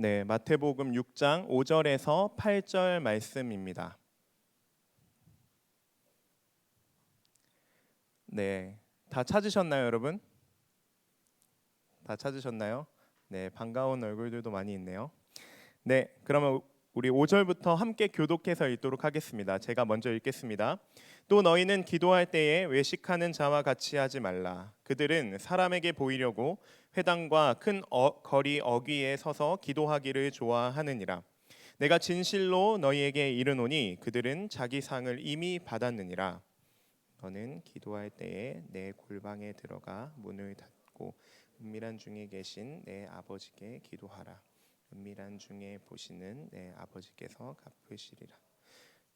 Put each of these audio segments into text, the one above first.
네, 마태복음 6장 5절에서 8절 말씀입니다. 네, 다 찾으셨나요, 여러분? 다 찾으셨나요? 네, 반가운 얼굴들도 많이 있네요. 네, 그러면 우리 5절부터 함께 교독해서 읽도록 하겠습니다. 제가 먼저 읽겠습니다. 또 너희는 기도할 때에 외식하는 자와 같이 하지 말라. 그들은 사람에게 보이려고 회당과 큰 거리 어귀에 서서 기도하기를 좋아하느니라. 내가 진실로 너희에게 이르노니 그들은 자기 상을 이미 받았느니라. 너는 기도할 때에 내 골방에 들어가 문을 닫고 은밀한 중에 계신 내 아버지께 기도하라. 은밀한 중에 보시는 내 아버지께서 갚으시리라.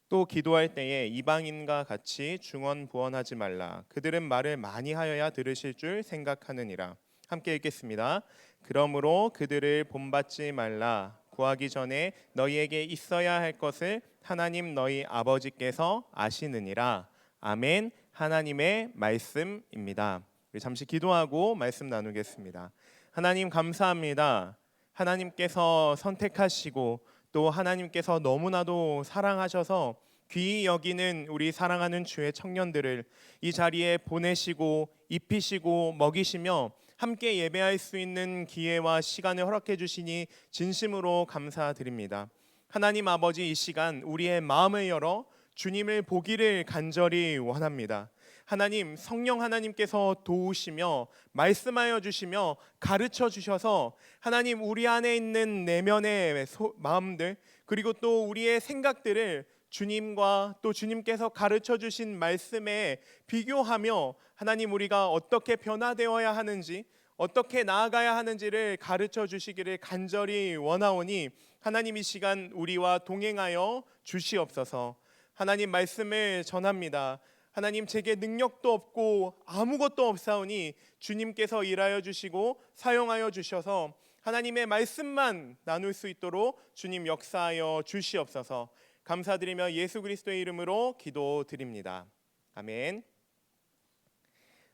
또 기도할 때에 이방인과 같이 중언부언하지 말라. 그들은 말을 많이 하여야 들으실 줄 생각하느니라. 함께 읽겠습니다. 그러므로 그들을 본받지 말라. 구하기 전에 너희에게 있어야 할 것을 하나님 너희 아버지께서 아시느니라. 아멘. 하나님의 말씀입니다. 우리 잠시 기도하고 말씀 나누겠습니다. 하나님 감사합니다. 하나님께서 선택하시고 또 하나님께서 너무나도 사랑하셔서 귀히 여기는 우리 사랑하는 주의 청년들을 이 자리에 보내시고 입히시고 먹이시며 함께 예배할 수 있는 기회와 시간을 허락해 주시니 진심으로 감사드립니다. 하나님 아버지, 이 시간 우리의 마음을 열어 주님을 보기를 간절히 원합니다. 하나님, 성령 하나님께서 도우시며 말씀하여 주시며 가르쳐 주셔서 하나님 우리 안에 있는 내면의 마음들 그리고 또 우리의 생각들을 주님과 또 주님께서 가르쳐 주신 말씀에 비교하며 하나님 우리가 어떻게 변화되어야 하는지 어떻게 나아가야 하는지를 가르쳐 주시기를 간절히 원하오니 하나님 이 시간 우리와 동행하여 주시옵소서. 하나님 말씀을 전합니다. 하나님 제게 능력도 없고 아무것도 없사오니 주님께서 일하여 주시고 사용하여 주셔서 하나님의 말씀만 나눌 수 있도록 주님 역사하여 주시옵소서. 감사드리며 예수 그리스도의 이름으로 기도드립니다. 아멘.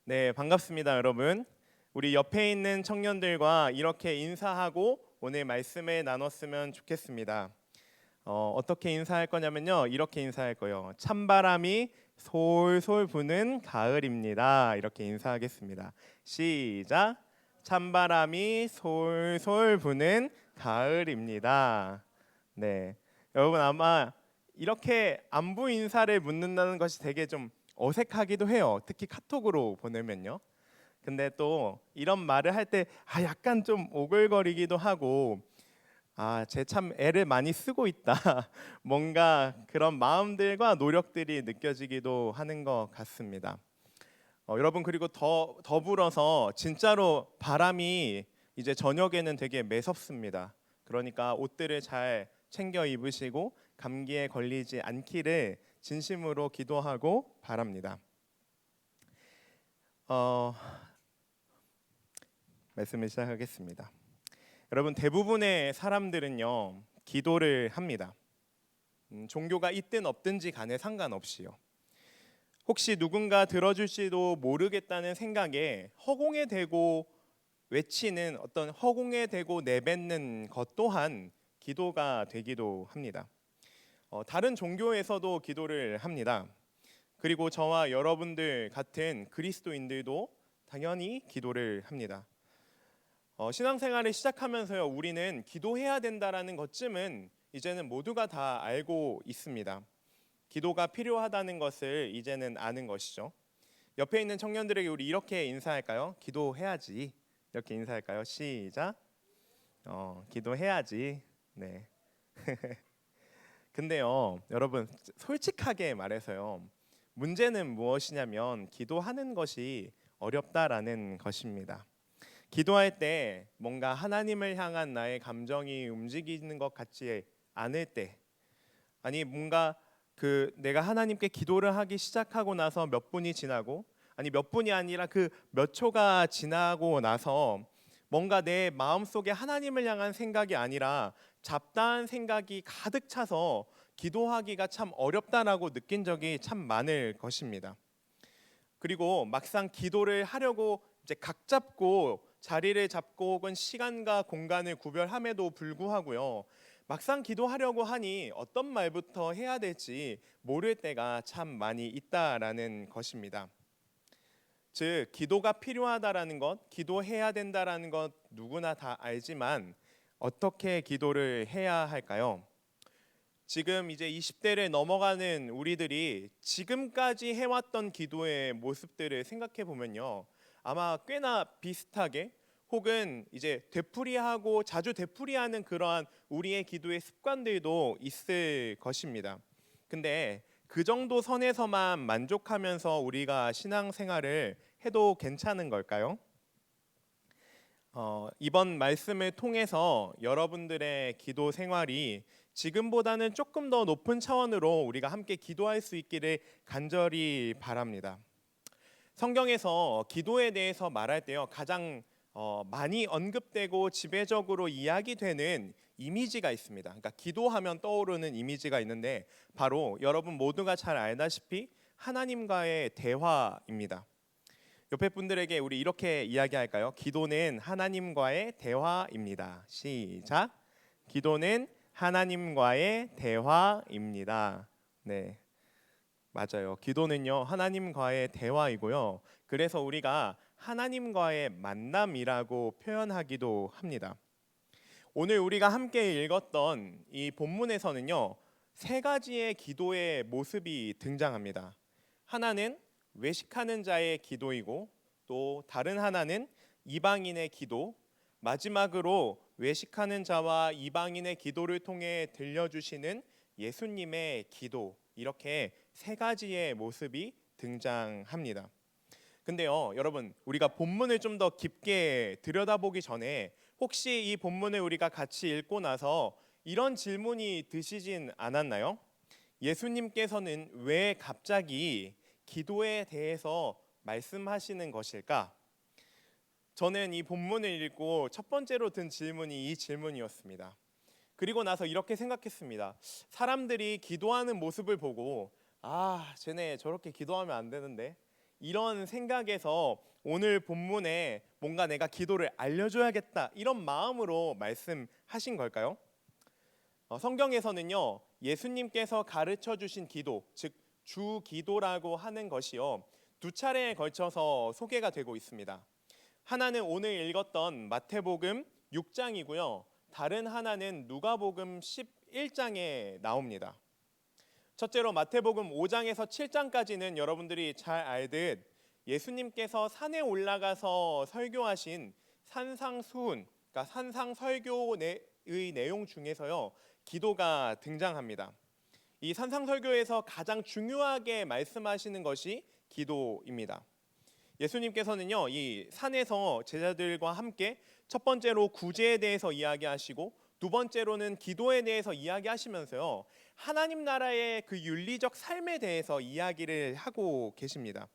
네, 반갑습니다, 여러분. 우리 옆에 있는 청년들과 이렇게 인사하고 오늘 말씀을 나눴으면 좋겠습니다. 어떻게 인사할 거냐면요, 이렇게 인사할 거예요. 찬바람이 솔솔 부는 가을입니다. 이렇게 인사하겠습니다. 시작. 찬바람이 솔솔 부는 가을입니다. 네, 여러분 아마 이렇게 안부 인사를 묻는다는 것이 되게 좀 어색하기도 해요. 특히 카톡으로 보내면요. 근데 또 이런 말을 할 때 약간 좀 오글거리기도 하고 쟤 참 애를 많이 쓰고 있다. 뭔가 그런 마음들과 노력들이 느껴지기도 하는 것 같습니다. 여러분 그리고 더불어서 진짜로 바람이 이제 저녁에는 되게 매섭습니다. 그러니까 옷들을 잘 챙겨 입으시고 감기에 걸리지 않기를 진심으로 기도하고 바랍니다. 말씀을 시작하겠습니다. 여러분 대부분의 사람들은요 기도를 합니다. 종교가 있든 없든지 간에 상관없이요. 혹시 누군가 들어줄지도 모르겠다는 생각에 허공에 대고 외치는 어떤 허공에 대고 내뱉는 것 또한 기도가 되기도 합니다. 다른 종교에서도 기도를 합니다. 그리고 저와 여러분들 같은 그리스도인들도 당연히 기도를 합니다. 신앙생활을 시작하면서요 우리는 기도해야 된다라는 것쯤은 이제는 모두가 다 알고 있습니다. 기도가 필요하다는 것을 이제는 아는 것이죠. 옆에 있는 청년들에게 우리 이렇게 인사할까요? 기도해야지. 이렇게 인사할까요? 시작. 기도해야지. 네. 근데요 여러분 솔직하게 말해서요 문제는 무엇이냐면 기도하는 것이 어렵다라는 것입니다. 기도할 때 뭔가 하나님을 향한 나의 감정이 움직이는 것 같지 않을 때, 아니 뭔가 내가 하나님께 기도를 하기 시작하고 나서 몇 분이 지나고, 아니 몇 분이 아니라 그 몇 초가 지나고 나서 뭔가 내 마음속에 하나님을 향한 생각이 아니라 잡다한 생각이 가득 차서 기도하기가 참 어렵다라고 느낀 적이 참 많을 것입니다. 그리고 막상 기도를 하려고 이제 각 잡고 자리를 잡고 혹은 시간과 공간을 구별함에도 불구하고요. 막상 기도하려고 하니 어떤 말부터 해야 될지 모를 때가 참 많이 있다라는 것입니다. 즉, 기도가 필요하다라는 것, 기도해야 된다라는 것 누구나 다 알지만 어떻게 기도를 해야 할까요? 지금 이제 20대를 넘어가는 우리들이 지금까지 해왔던 기도의 모습들을 생각해 보면요. 아마 꽤나 비슷하게 혹은 이제 되풀이하고 자주 되풀이하는 그러한 우리의 기도의 습관들도 있을 것입니다. 근데 그 정도 선에서만 만족하면서 우리가 신앙생활을 해도 괜찮은 걸까요? 이번 말씀을 통해서 여러분들의 기도 생활이 지금보다는 조금 더 높은 차원으로 우리가 함께 기도할 수 있기를 간절히 바랍니다. 성경에서 기도에 대해서 말할 때요, 가장 많이 언급되고 지배적으로 이야기되는 이미지가 있습니다. 그러니까 기도하면 떠오르는 이미지가 있는데 바로 여러분 모두가 잘 알다시피 하나님과의 대화입니다. 옆에 분들에게 우리 이렇게 이야기할까요? 기도는 하나님과의 대화입니다. 시작. 기도는 하나님과의 대화입니다. 네, 맞아요. 기도는요, 하나님과의 대화이고요. 그래서 우리가 하나님과의 만남이라고 표현하기도 합니다. 오늘 우리가 함께 읽었던 이 본문에서는요, 세 가지의 기도의 모습이 등장합니다. 하나는 외식하는 자의 기도이고, 또 다른 하나는 이방인의 기도, 마지막으로 외식하는 자와 이방인의 기도를 통해 들려주시는 예수님의 기도, 이렇게 세 가지의 모습이 등장합니다. 근데요, 여러분, 우리가 본문을 좀 더 깊게 들여다보기 전에 혹시 이 본문을 우리가 같이 읽고 나서 이런 질문이 드시진 않았나요? 예수님께서는 왜 갑자기 기도에 대해서 말씀하시는 것일까? 저는 이 본문을 읽고 첫 번째로 든 질문이 이 질문이었습니다. 그리고 나서 이렇게 생각했습니다. 사람들이 기도하는 모습을 보고 쟤네 저렇게 기도하면 안 되는데, 이런 생각에서 오늘 본문에 뭔가 내가 기도를 알려줘야겠다, 이런 마음으로 말씀하신 걸까요? 성경에서는요, 예수님께서 가르쳐 주신 기도, 즉 주기도라고 하는 것이요, 두 차례에 걸쳐서 소개가 되고 있습니다. 하나는 오늘 읽었던 마태복음 6장이고요. 다른 하나는 누가복음 11장에 나옵니다. 첫째로 마태복음 5장에서 7장까지는 여러분들이 잘 알듯 예수님께서 산에 올라가서 설교하신 산상수훈, 그러니까 산상설교의 내용 중에서요, 기도가 등장합니다. 이 산상설교에서 가장 중요하게 말씀하시는 것이 기도입니다. 예수님께서는요, 이 산에서 제자들과 함께 첫 번째로 구제에 대해서 이야기하시고, 두 번째로는 기도에 대해서 이야기하시면서요, 하나님 나라의 그 윤리적 삶에 대해서 이야기를 하고 계십니다.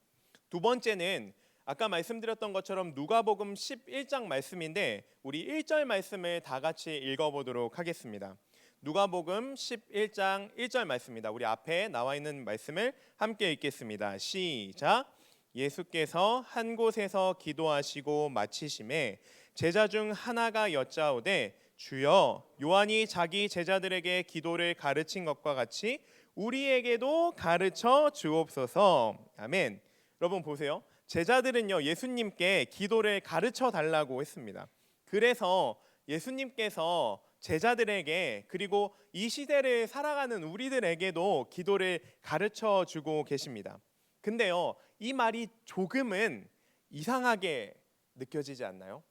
두 번째는 아까 말씀드렸던 것처럼 누가복음 11장 말씀인데, 우리 1절 말씀을 다 같이 읽어보도록 하겠습니다. 누가복음 11장 1절 말씀입니다. 우리 앞에 나와 있는 말씀을 함께 읽겠습니다. 시작. 예수께서 한 곳에서 기도하시고 마치심에 제자 중 하나가 여짜오되, 주여, 요한이 자기 제자들에게 기도를 가르친 것과 같이 우리에게도 가르쳐 주옵소서. 아멘. 여러분 보세요. 제자들은요, 예수님께 기도를 가르쳐 달라고 했습니다. 그래서 예수님께서 제자들에게, 그리고 이 시대를 살아가는 우리들에게도 기도를 가르쳐 주고 계십니다. 근데요, 이 말이 조금은 이상하게 느껴지지 않나요?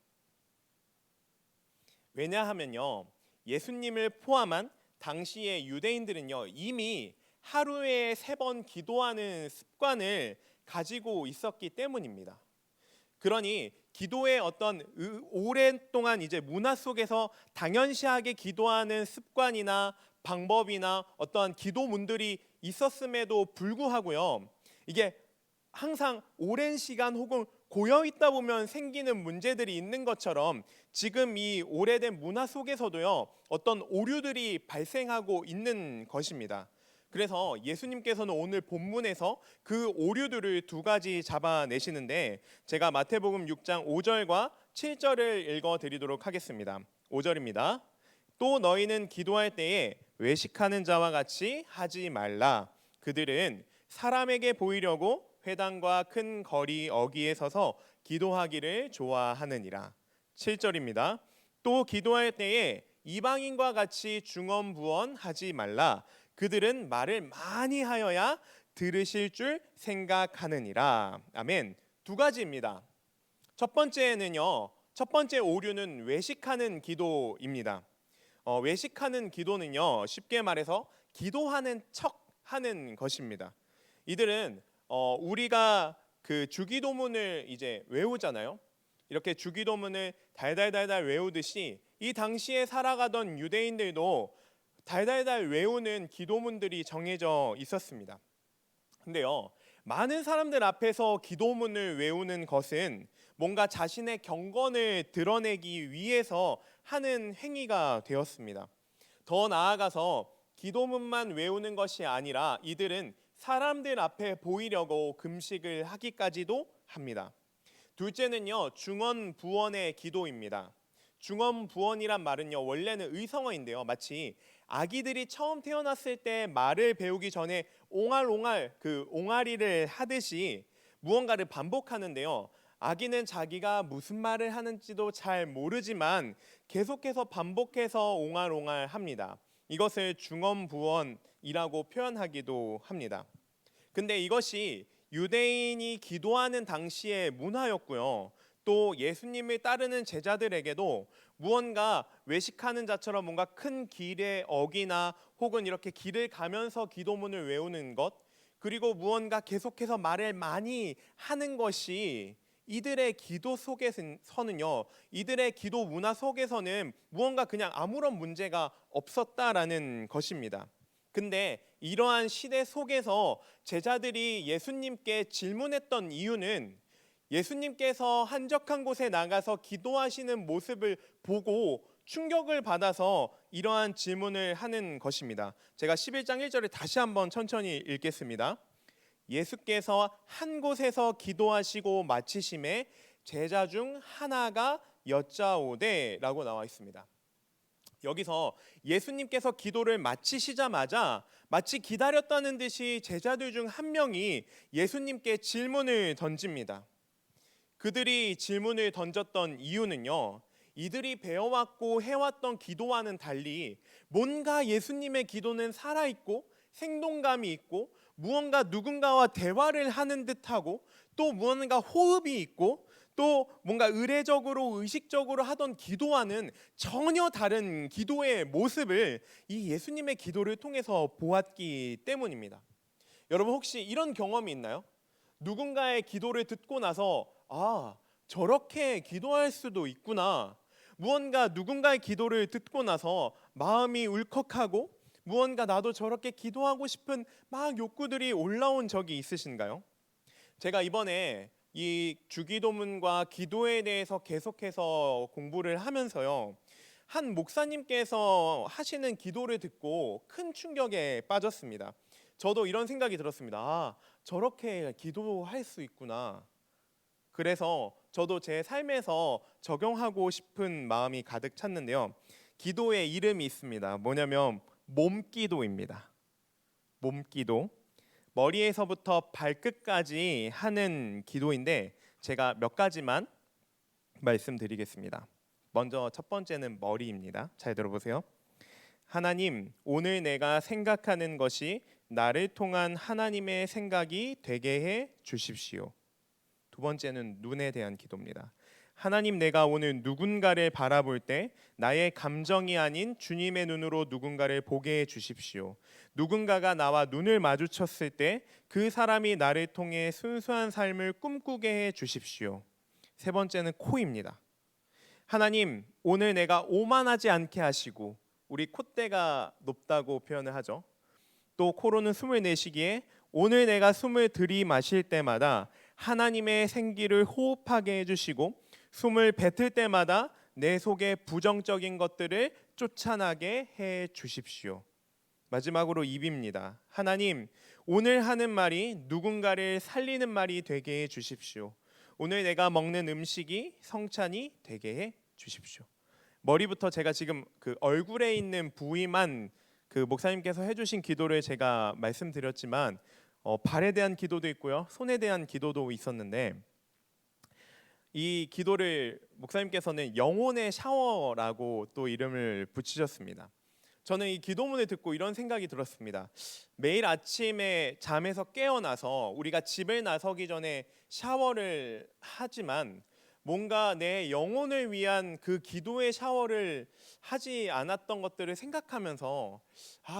왜냐하면요, 예수님을 포함한 당시의 유대인들은요, 이미 하루에 3번 기도하는 습관을 가지고 있었기 때문입니다. 그러니 기도의 어떤 오랫동안 이제 문화 속에서 당연시하게 기도하는 습관이나 방법이나 어떠한 기도문들이 있었음에도 불구하고요, 이게 항상 오랜 시간 혹은 고여 있다 보면 생기는 문제들이 있는 것처럼 지금 이 오래된 문화 속에서도요, 어떤 오류들이 발생하고 있는 것입니다. 그래서 예수님께서는 오늘 본문에서 그 오류들을 두 가지 잡아내시는데, 제가 마태복음 6장 5절과 7절을 읽어드리도록 하겠습니다. 5절입니다. 또 너희는 기도할 때에 외식하는 자와 같이 하지 말라. 그들은 사람에게 보이려고 회당과 큰 거리 어귀에 서서 기도하기를 좋아하느니라. 7절입니다. 또 기도할 때에 이방인과 같이 중언부언하지 말라. 그들은 말을 많이 하여야 들으실 줄 생각하느니라. 아멘. 두 가지입니다. 첫 번째 오류는 외식하는 기도입니다. 외식하는 기도는요, 쉽게 말해서 기도하는 척 하는 것입니다. 이들은 우리가 그 주기도문을 이제 외우잖아요. 이렇게 주기도문을 달달달달 외우듯이 이 당시에 살아가던 유대인들도 달달달 외우는 기도문들이 정해져 있었습니다. 근데요, 많은 사람들 앞에서 기도문을 외우는 것은 뭔가 자신의 경건을 드러내기 위해서 하는 행위가 되었습니다. 더 나아가서 기도문만 외우는 것이 아니라 이들은 사람들 앞에 보이려고 금식을 하기까지도 합니다. 둘째는요, 중언부언의 기도입니다. 중언부언이란 말은요, 원래는 의성어인데요, 마치 아기들이 처음 태어났을 때 말을 배우기 전에 옹알옹알 그 옹알이를 하듯이 무언가를 반복하는데요, 아기는 자기가 무슨 말을 하는지도 잘 모르지만 계속해서 반복해서 옹알옹알 합니다. 이것을 중언부언이라고 표현하기도 합니다. 근데 이것이 유대인이 기도하는 당시의 문화였고요. 또 예수님을 따르는 제자들에게도 무언가 외식하는 자처럼 뭔가 큰 길의 어기나 혹은 이렇게 길을 가면서 기도문을 외우는 것, 그리고 무언가 계속해서 말을 많이 하는 것이 이들의 기도 속에서는요, 이들의 기도 문화 속에서는 무언가 그냥 아무런 문제가 없었다라는 것입니다. 근데 이러한 시대 속에서 제자들이 예수님께 질문했던 이유는 예수님께서 한적한 곳에 나가서 기도하시는 모습을 보고 충격을 받아서 이러한 질문을 하는 것입니다. 제가 11장 1절을 다시 한번 천천히 읽겠습니다. 예수께서 한 곳에서 기도하시고 마치심에 제자 중 하나가 여짜오되 라고 나와 있습니다. 여기서 예수님께서 기도를 마치시자마자 마치 기다렸다는 듯이 제자들 중 한 명이 예수님께 질문을 던집니다. 그들이 질문을 던졌던 이유는요, 이들이 배워왔고 해왔던 기도와는 달리 뭔가 예수님의 기도는 살아있고 생동감이 있고 무언가 누군가와 대화를 하는 듯하고 또 무언가 호흡이 있고 또 뭔가 의례적으로 의식적으로 하던 기도와는 전혀 다른 기도의 모습을 이 예수님의 기도를 통해서 보았기 때문입니다. 여러분 혹시 이런 경험이 있나요? 누군가의 기도를 듣고 나서 저렇게 기도할 수도 있구나. 무언가 누군가의 기도를 듣고 나서 마음이 울컥하고 무언가 나도 저렇게 기도하고 싶은 막 욕구들이 올라온 적이 있으신가요? 제가 이번에 이 주기도문과 기도에 대해서 계속해서 공부를 하면서요, 한 목사님께서 하시는 기도를 듣고 큰 충격에 빠졌습니다. 저도 이런 생각이 들었습니다. 저렇게 기도할 수 있구나. 그래서 저도 제 삶에서 적용하고 싶은 마음이 가득 찼는데요. 기도의 이름이 있습니다. 뭐냐면 몸기도입니다. 몸기도. 머리에서부터 발끝까지 하는 기도인데 제가 몇 가지만 말씀드리겠습니다. 먼저 첫 번째는 머리입니다. 잘 들어보세요. 하나님, 오늘 내가 생각하는 것이 나를 통한 하나님의 생각이 되게 해 주십시오. 두 번째는 눈에 대한 기도입니다. 하나님, 내가 오늘 누군가를 바라볼 때 나의 감정이 아닌 주님의 눈으로 누군가를 보게 해 주십시오. 누군가가 나와 눈을 마주쳤을 때 그 사람이 나를 통해 순수한 삶을 꿈꾸게 해 주십시오. 세 번째는 코입니다. 하나님, 오늘 내가 오만하지 않게 하시고, 우리 콧대가 높다고 표현을 하죠. 또 코로는 숨을 내쉬기에 오늘 내가 숨을 들이마실 때마다 하나님의 생기를 호흡하게 해주시고 숨을 뱉을 때마다 내 속에 부정적인 것들을 쫓아나게 해 주십시오. 마지막으로 입입니다. 하나님, 오늘 하는 말이 누군가를 살리는 말이 되게 해 주십시오. 오늘 내가 먹는 음식이 성찬이 되게 해 주십시오. 머리부터 제가 지금 그 얼굴에 있는 부위만 그 목사님께서 해주신 기도를 제가 말씀드렸지만 발에 대한 기도도 있고요, 손에 대한 기도도 있었는데 이 기도를 목사님께서는 영혼의 샤워라고 또 이름을 붙이셨습니다. 저는 이 기도문을 듣고 이런 생각이 들었습니다. 매일 아침에 잠에서 깨어나서 우리가 집을 나서기 전에 샤워를 하지만 뭔가 내 영혼을 위한 그 기도의 샤워를 하지 않았던 것들을 생각하면서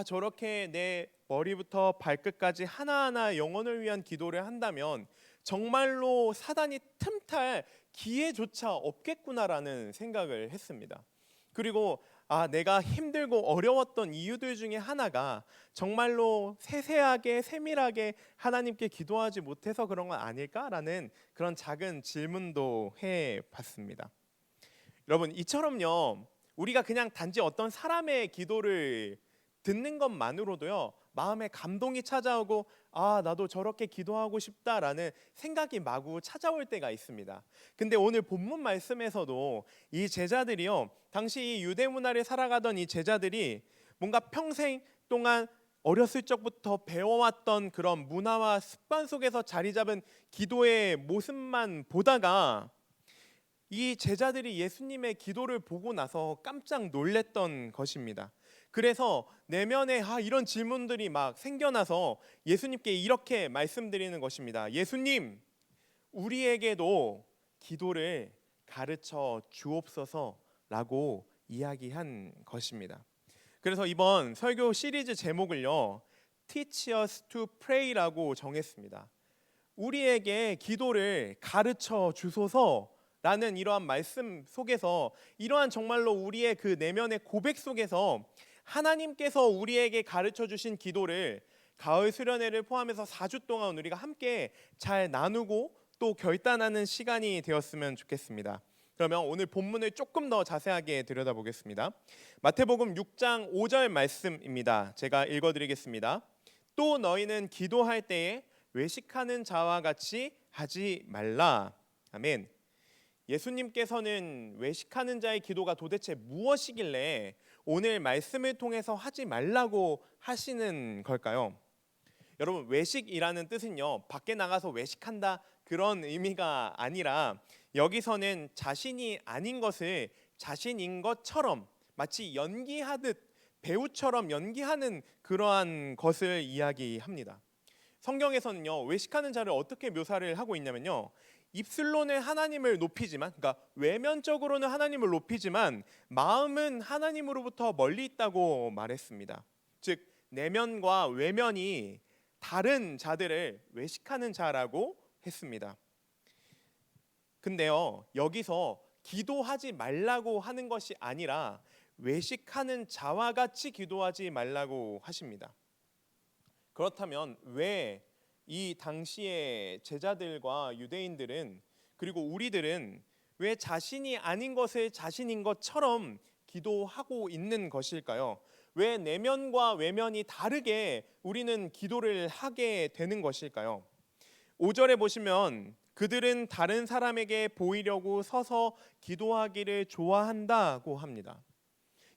저렇게 내 머리부터 발끝까지 하나하나 영혼을 위한 기도를 한다면 정말로 사단이 틈탈 기회조차 없겠구나라는 생각을 했습니다. 그리고 내가 힘들고 어려웠던 이유들 중에 하나가 정말로 세세하게 세밀하게 하나님께 기도하지 못해서 그런 건 아닐까라는 그런 작은 질문도 해봤습니다. 여러분, 이처럼요, 우리가 그냥 단지 어떤 사람의 기도를 듣는 것만으로도요 마음에 감동이 찾아오고 나도 저렇게 기도하고 싶다라는 생각이 마구 찾아올 때가 있습니다. 근데 오늘 본문 말씀에서도 이 제자들이요, 당시 이 유대 문화를 살아가던 이 제자들이 뭔가 평생 동안 어렸을 적부터 배워왔던 그런 문화와 습관 속에서 자리 잡은 기도의 모습만 보다가 이 제자들이 예수님의 기도를 보고 나서 깜짝 놀랬던 것입니다. 그래서 내면에 이런 질문들이 막 생겨나서 예수님께 이렇게 말씀드리는 것입니다. 예수님, 우리에게도 기도를 가르쳐 주옵소서라고 이야기한 것입니다. 그래서 이번 설교 시리즈 제목을요, Teach us to pray라고 정했습니다. 우리에게 기도를 가르쳐 주소서라는 이러한 말씀 속에서, 이러한 정말로 우리의 그 내면의 고백 속에서 하나님께서 우리에게 가르쳐 주신 기도를 가을 수련회를 포함해서 4주 동안 우리가 함께 잘 나누고 또 결단하는 시간이 되었으면 좋겠습니다. 그러면 오늘 본문을 조금 더 자세하게 들여다보겠습니다. 마태복음 6장 5절 말씀입니다. 제가 읽어드리겠습니다. 또 너희는 기도할 때에 외식하는 자와 같이 하지 말라. 아멘. 예수님께서는 외식하는 자의 기도가 도대체 무엇이길래 오늘 말씀을 통해서 하지 말라고 하시는 걸까요? 여러분, 외식이라는 뜻은요, 밖에 나가서 외식한다 그런 의미가 아니라 여기서는 자신이 아닌 것을 자신인 것처럼 마치 연기하듯 배우처럼 연기하는 그러한 것을 이야기합니다. 성경에서는요, 외식하는 자를 어떻게 묘사를 하고 있냐면요, 입술로는 하나님을 높이지만, 그러니까 외면적으로는 하나님을 높이지만 마음은 하나님으로부터 멀리 있다고 말했습니다. 즉 내면과 외면이 다른 자들을 외식하는 자라고 했습니다. 근데요, 여기서 기도하지 말라고 하는 것이 아니라 외식하는 자와 같이 기도하지 말라고 하십니다. 그렇다면 왜 이 당시의 제자들과 유대인들은, 그리고 우리들은 왜 자신이 아닌 것을 자신인 것처럼 기도하고 있는 것일까요? 왜 내면과 외면이 다르게 우리는 기도를 하게 되는 것일까요? 5절에 보시면 그들은 다른 사람에게 보이려고 서서 기도하기를 좋아한다고 합니다.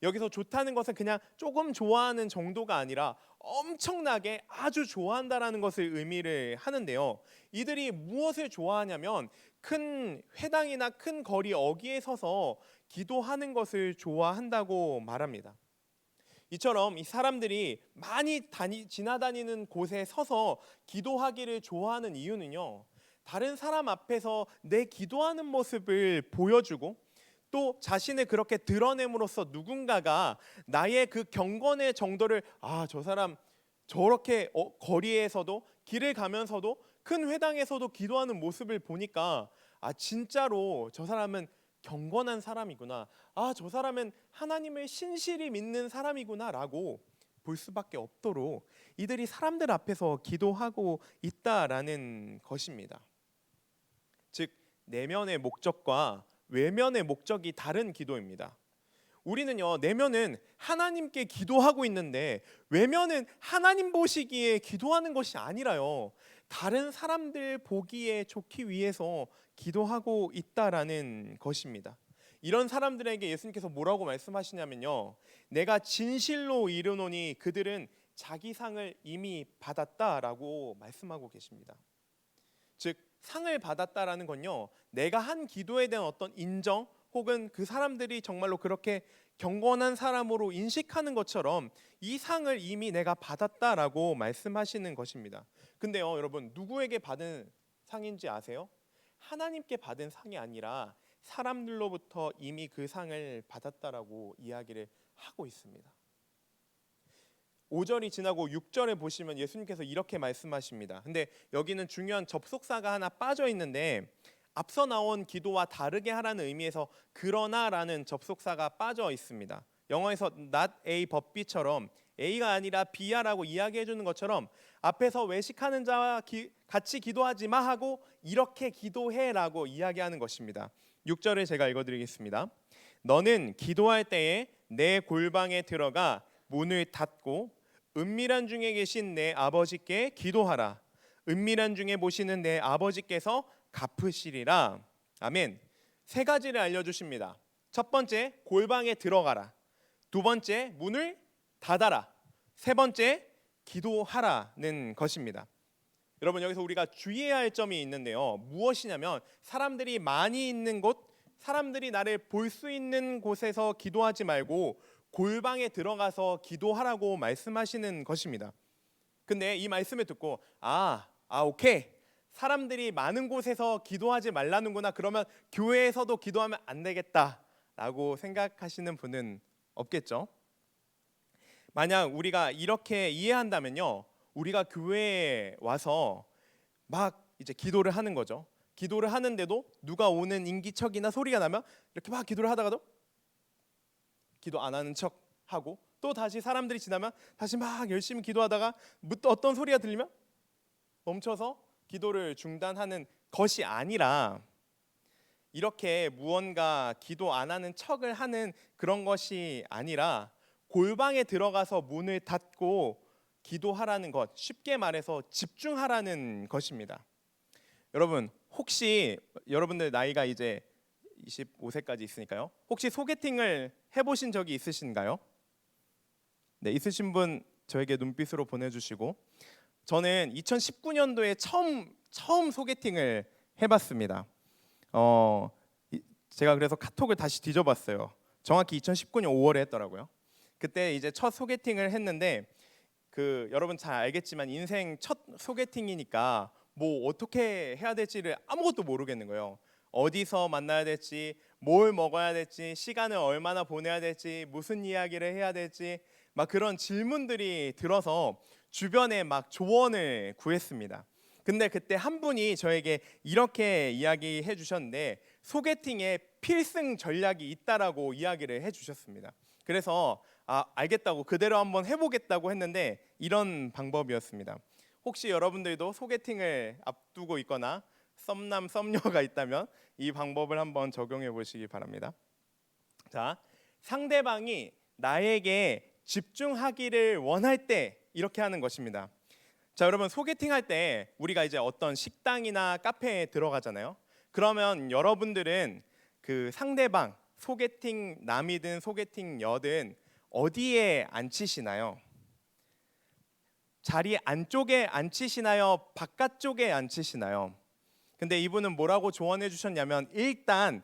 여기서 좋다는 것은 그냥 조금 좋아하는 정도가 아니라 엄청나게 아주 좋아한다라는 것을 의미를 하는데요. 이들이 무엇을 좋아하냐면 큰 회당이나 큰 거리 어귀에 서서 기도하는 것을 좋아한다고 말합니다. 이처럼 이 사람들이 많이 지나다니는 곳에 서서 기도하기를 좋아하는 이유는요, 다른 사람 앞에서 내 기도하는 모습을 보여주고 또 자신을 그렇게 드러냄으로써 누군가가 나의 그 경건의 정도를 저 사람 저렇게 거리에서도 길을 가면서도 큰 회당에서도 기도하는 모습을 보니까 진짜로 저 사람은 경건한 사람이구나, 저 사람은 하나님을 신실히 믿는 사람이구나 라고 볼 수밖에 없도록 이들이 사람들 앞에서 기도하고 있다라는 것입니다. 즉 내면의 목적과 외면의 목적이 다른 기도입니다. 우리는요, 내면은 하나님께 기도하고 있는데 외면은 하나님 보시기에 기도하는 것이 아니라요, 다른 사람들 보기에 좋기 위해서 기도하고 있다라는 것입니다. 이런 사람들에게 예수님께서 뭐라고 말씀하시냐면요, 내가 진실로 이르노니 그들은 자기 상을 이미 받았다라고 말씀하고 계십니다. 즉 상을 받았다라는 건요, 내가 한 기도에 대한 어떤 인정 혹은 그 사람들이 정말로 그렇게 경건한 사람으로 인식하는 것처럼 이 상을 이미 내가 받았다라고 말씀하시는 것입니다. 근데요 여러분, 누구에게 받은 상인지 아세요? 하나님께 받은 상이 아니라 사람들로부터 이미 그 상을 받았다라고 이야기를 하고 있습니다. 5절이 지나고 6절에 보시면 예수님께서 이렇게 말씀하십니다. 근데 여기는 중요한 접속사가 하나 빠져 있는데, 앞서 나온 기도와 다르게 하라는 의미에서 그러나라는 접속사가 빠져 있습니다. 영어에서 not A but B처럼 A가 아니라 B야라고 이야기해 주는 것처럼 앞에서 외식하는 자와 같이 기도하지 마 하고 이렇게 기도해라고 이야기하는 것입니다. 6절을 제가 읽어드리겠습니다. 너는 기도할 때에 내 골방에 들어가 문을 닫고 은밀한 중에 계신 내 아버지께 기도하라. 은밀한 중에 보시는 내 아버지께서 갚으시리라. 아멘. 세 가지를 알려주십니다. 첫 번째, 골방에 들어가라. 두 번째, 문을 닫아라. 세 번째, 기도하라는 것입니다. 여러분, 여기서 우리가 주의해야 할 점이 있는데요, 무엇이냐면 사람들이 많이 있는 곳, 사람들이 나를 볼 수 있는 곳에서 기도하지 말고 골방에 들어가서 기도하라고 말씀하시는 것입니다. 근데 이 말씀을 듣고 오케이, 사람들이 많은 곳에서 기도하지 말라는구나, 그러면 교회에서도 기도하면 안 되겠다라고 생각하시는 분은 없겠죠. 만약 우리가 이렇게 이해한다면요, 우리가 교회에 와서 막 이제 기도를 하는 거죠. 기도를 하는데도 누가 오는 인기척이나 소리가 나면 이렇게 막 기도를 하다가도 기도 안 하는 척 하고, 또 다시 사람들이 지나면 다시 막 열심히 기도하다가 또 어떤 소리가 들리면 멈춰서 기도를 중단하는 것이 아니라, 이렇게 무언가 기도 안 하는 척을 하는 그런 것이 아니라 골방에 들어가서 문을 닫고 기도하라는 것, 쉽게 말해서 집중하라는 것입니다. 여러분, 혹시 여러분들 나이가 이제 25세까지 있으니까요, 혹시 소개팅을 해보신 적이 있으신가요? 네, 있으신 분 저에게 눈빛으로 보내주시고, 저는 2019년도에 처음 소개팅을 해봤습니다. 제가 그래서 카톡을 다시 뒤져봤어요. 정확히 2019년 5월에 했더라고요. 그때 이제 첫 소개팅을 했는데, 여러분 잘 알겠지만 인생 첫 소개팅이니까 뭐 어떻게 해야 될지를 아무것도 모르겠는 거예요. 어디서 만나야 될지, 뭘 먹어야 될지, 시간을 얼마나 보내야 될지, 무슨 이야기를 해야 될지, 막 그런 질문들이 들어서 주변에 막 조언을 구했습니다. 근데 그때 한 분이 저에게 이렇게 이야기해 주셨는데, 소개팅에 필승 전략이 있다라고 이야기를 해 주셨습니다. 그래서 알겠다고 그대로 한번 해보겠다고 했는데, 이런 방법이었습니다. 혹시 여러분들도 소개팅을 앞두고 있거나 썸남 썸녀가 있다면 이 방법을 한번 적용해 보시기 바랍니다. 자, 상대방이 나에게 집중하기를 원할 때 이렇게 하는 것입니다. 자, 여러분, 소개팅할 때 우리가 이제 어떤 식당이나 카페에 들어가잖아요. 그러면 여러분들은 그 상대방, 소개팅 남이든 소개팅 여든 어디에 앉히시나요? 자리 안쪽에 앉히시나요? 바깥쪽에 앉히시나요? 근데 이분은 뭐라고 조언해 주셨냐면, 일단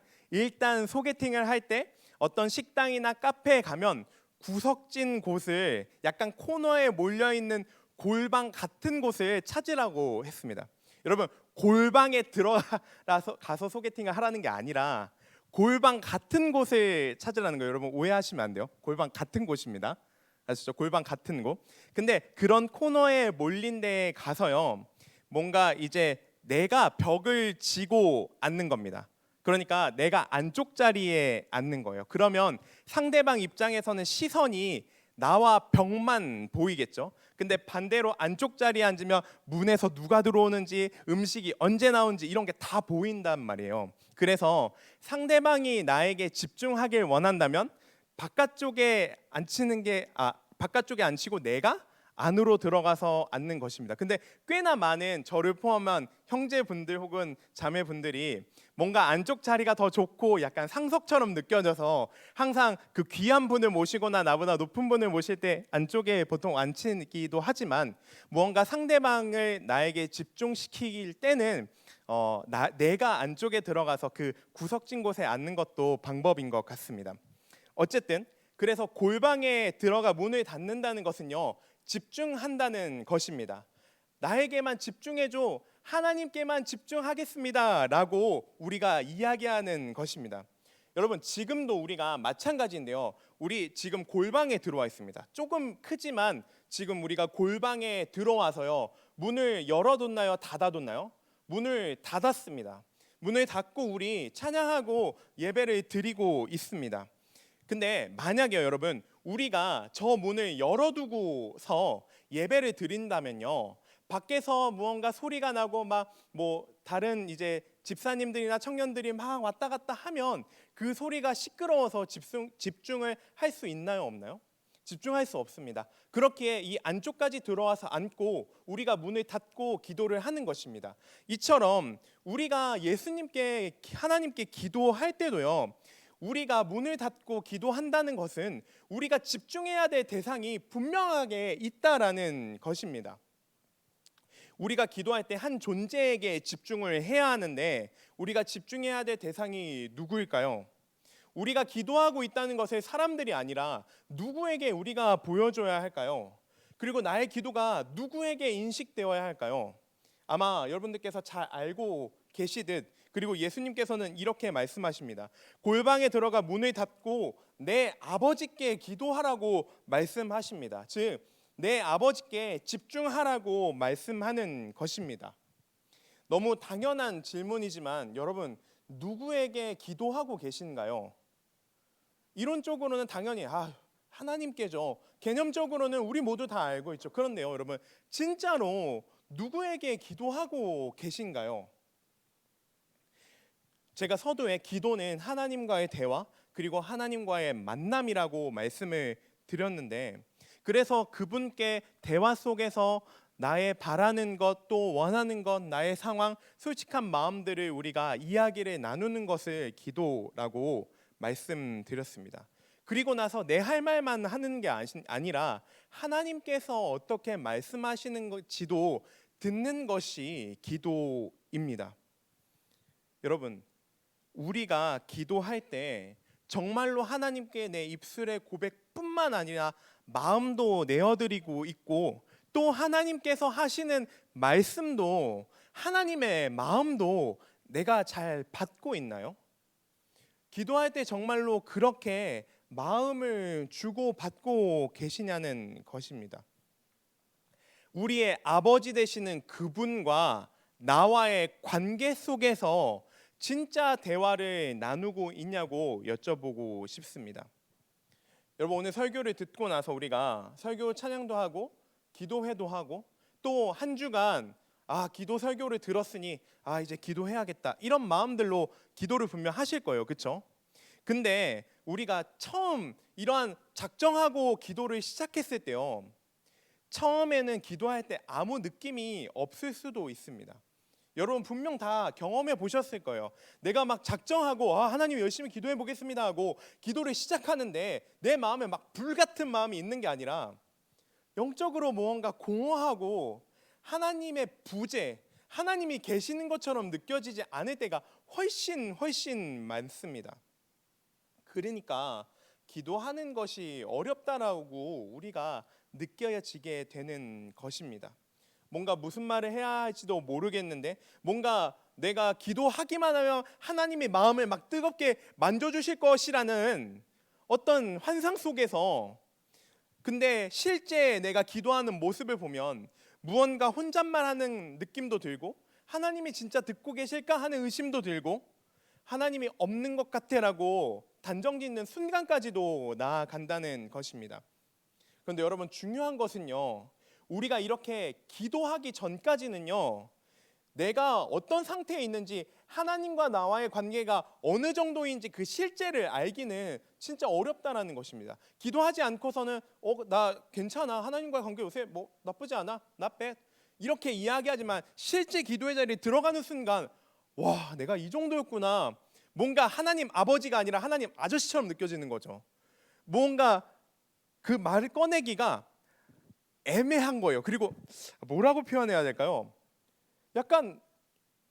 소개팅을 할 때 어떤 식당이나 카페에 가면 구석진 곳을, 약간 코너에 몰려 있는 골방 같은 곳을 찾으라고 했습니다. 여러분, 골방에 들어가서 소개팅을 하라는 게 아니라 골방 같은 곳을 찾으라는 거예요. 여러분, 오해하시면 안 돼요. 골방 같은 곳입니다. 아시죠? 골방 같은 곳. 근데 그런 코너에 몰린 데에 가서요, 뭔가 이제 내가 벽을 지고 앉는 겁니다. 그러니까 내가 안쪽 자리에 앉는 거예요. 그러면 상대방 입장에서는 시선이 나와 벽만 보이겠죠. 근데 반대로 안쪽 자리에 앉으면 문에서 누가 들어오는지, 음식이 언제 나오는지 이런 게 다 보인단 말이에요. 그래서 상대방이 나에게 집중하길 원한다면 바깥쪽에 앉히고 내가 안으로 들어가서 앉는 것입니다. 근데 꽤나 많은 저를 포함한 형제분들 혹은 자매분들이 뭔가 안쪽 자리가 더 좋고 약간 상석처럼 느껴져서 항상 그 귀한 분을 모시거나 나보다 높은 분을 모실 때 안쪽에 보통 앉히기도 하지만, 무언가 상대방을 나에게 집중시킬 때는 내가 안쪽에 들어가서 그 구석진 곳에 앉는 것도 방법인 것 같습니다. 어쨌든 그래서 골방에 들어가 문을 닫는다는 것은요, 집중한다는 것입니다. 나에게만 집중해줘, 하나님께만 집중하겠습니다 라고 우리가 이야기하는 것입니다. 여러분, 지금도 우리가 마찬가지인데요, 우리 지금 골방에 들어와 있습니다. 조금 크지만 지금 우리가 골방에 들어와서요, 문을 열어뒀나요, 닫아뒀나요? 문을 닫았습니다. 문을 닫고 우리 찬양하고 예배를 드리고 있습니다. 근데 만약에 여러분, 우리가 저 문을 열어두고서 예배를 드린다면요, 밖에서 무언가 소리가 나고 막 뭐 다른 이제 집사님들이나 청년들이 막 왔다 갔다 하면 그 소리가 시끄러워서 집중을 할 수 있나요, 없나요? 집중할 수 없습니다. 그렇기에 이 안쪽까지 들어와서 앉고 우리가 문을 닫고 기도를 하는 것입니다. 이처럼 우리가 예수님께, 하나님께 기도할 때도요, 우리가 문을 닫고 기도한다는 것은 우리가 집중해야 될 대상이 분명하게 있다라는 것입니다. 우리가 기도할 때 한 존재에게 집중을 해야 하는데, 우리가 집중해야 될 대상이 누구일까요? 우리가 기도하고 있다는 것을 사람들이 아니라 누구에게 우리가 보여줘야 할까요? 그리고 나의 기도가 누구에게 인식되어야 할까요? 아마 여러분들께서 잘 알고 계시듯, 그리고 예수님께서는 이렇게 말씀하십니다. 골방에 들어가 문을 닫고 내 아버지께 기도하라고 말씀하십니다. 즉, 내 아버지께 집중하라고 말씀하는 것입니다. 너무 당연한 질문이지만 여러분, 누구에게 기도하고 계신가요? 이론적으로는 당연히 하나님께죠. 개념적으로는 우리 모두 다 알고 있죠. 그런데요, 여러분, 진짜로 누구에게 기도하고 계신가요? 제가 서두에 기도는 하나님과의 대화, 그리고 하나님과의 만남이라고 말씀을 드렸는데, 그래서 그분께 대화 속에서 나의 바라는 것, 또 원하는 것, 나의 상황, 솔직한 마음들을 우리가 이야기를 나누는 것을 기도라고 말씀드렸습니다. 그리고 나서 내 할 말만 하는 게 아니라 하나님께서 어떻게 말씀하시는지도 듣는 것이 기도입니다. 여러분, 우리가 기도할 때 정말로 하나님께 내 입술의 고백뿐만 아니라 마음도 내어드리고 있고, 또 하나님께서 하시는 말씀도, 하나님의 마음도 내가 잘 받고 있나요? 기도할 때 정말로 그렇게 마음을 주고 받고 계시냐는 것입니다. 우리의 아버지 되시는 그분과 나와의 관계 속에서 진짜 대화를 나누고 있냐고 여쭤보고 싶습니다. 여러분, 오늘 설교를 듣고 나서 우리가 설교 찬양도 하고 기도회도 하고, 또 한 주간 기도 설교를 들었으니 이제 기도해야겠다, 이런 마음들로 기도를 분명 하실 거예요. 그렇죠? 근데 우리가 처음 이러한 작정하고 기도를 시작했을 때요, 처음에는 기도할 때 아무 느낌이 없을 수도 있습니다. 여러분 분명 다 경험해 보셨을 거예요. 내가 막 작정하고 하나님 열심히 기도해 보겠습니다 하고 기도를 시작하는데 내 마음에 막 불같은 마음이 있는 게 아니라 영적으로 무언가 공허하고 하나님의 부재, 하나님이 계시는 것처럼 느껴지지 않을 때가 훨씬 많습니다. 그러니까 기도하는 것이 어렵다라고 우리가 느껴지게 되는 것입니다. 뭔가 무슨 말을 해야 할지도 모르겠는데, 뭔가 내가 기도하기만 하면 하나님의 마음을 막 뜨겁게 만져주실 것이라는 어떤 환상 속에서, 근데 실제 내가 기도하는 모습을 보면 무언가 혼잣말하는 느낌도 들고, 하나님이 진짜 듣고 계실까 하는 의심도 들고, 하나님이 없는 것 같아라고 단정짓는 순간까지도 나아간다는 것입니다. 그런데 여러분, 중요한 것은요, 우리가 이렇게 기도하기 전까지는요, 내가 어떤 상태에 있는지, 하나님과 나와의 관계가 어느 정도인지 그 실제를 알기는 진짜 어렵다라는 것입니다. 기도하지 않고서는 나 괜찮아, 하나님과의 관계 요새 뭐 나쁘지 않아, not bad, 이렇게 이야기하지만 실제 기도의 자리에 들어가는 순간 와, 내가 이 정도였구나, 뭔가 하나님 아버지가 아니라 하나님 아저씨처럼 느껴지는 거죠. 뭔가 그 말을 꺼내기가 애매한 거예요. 그리고 뭐라고 표현해야 될까요? 약간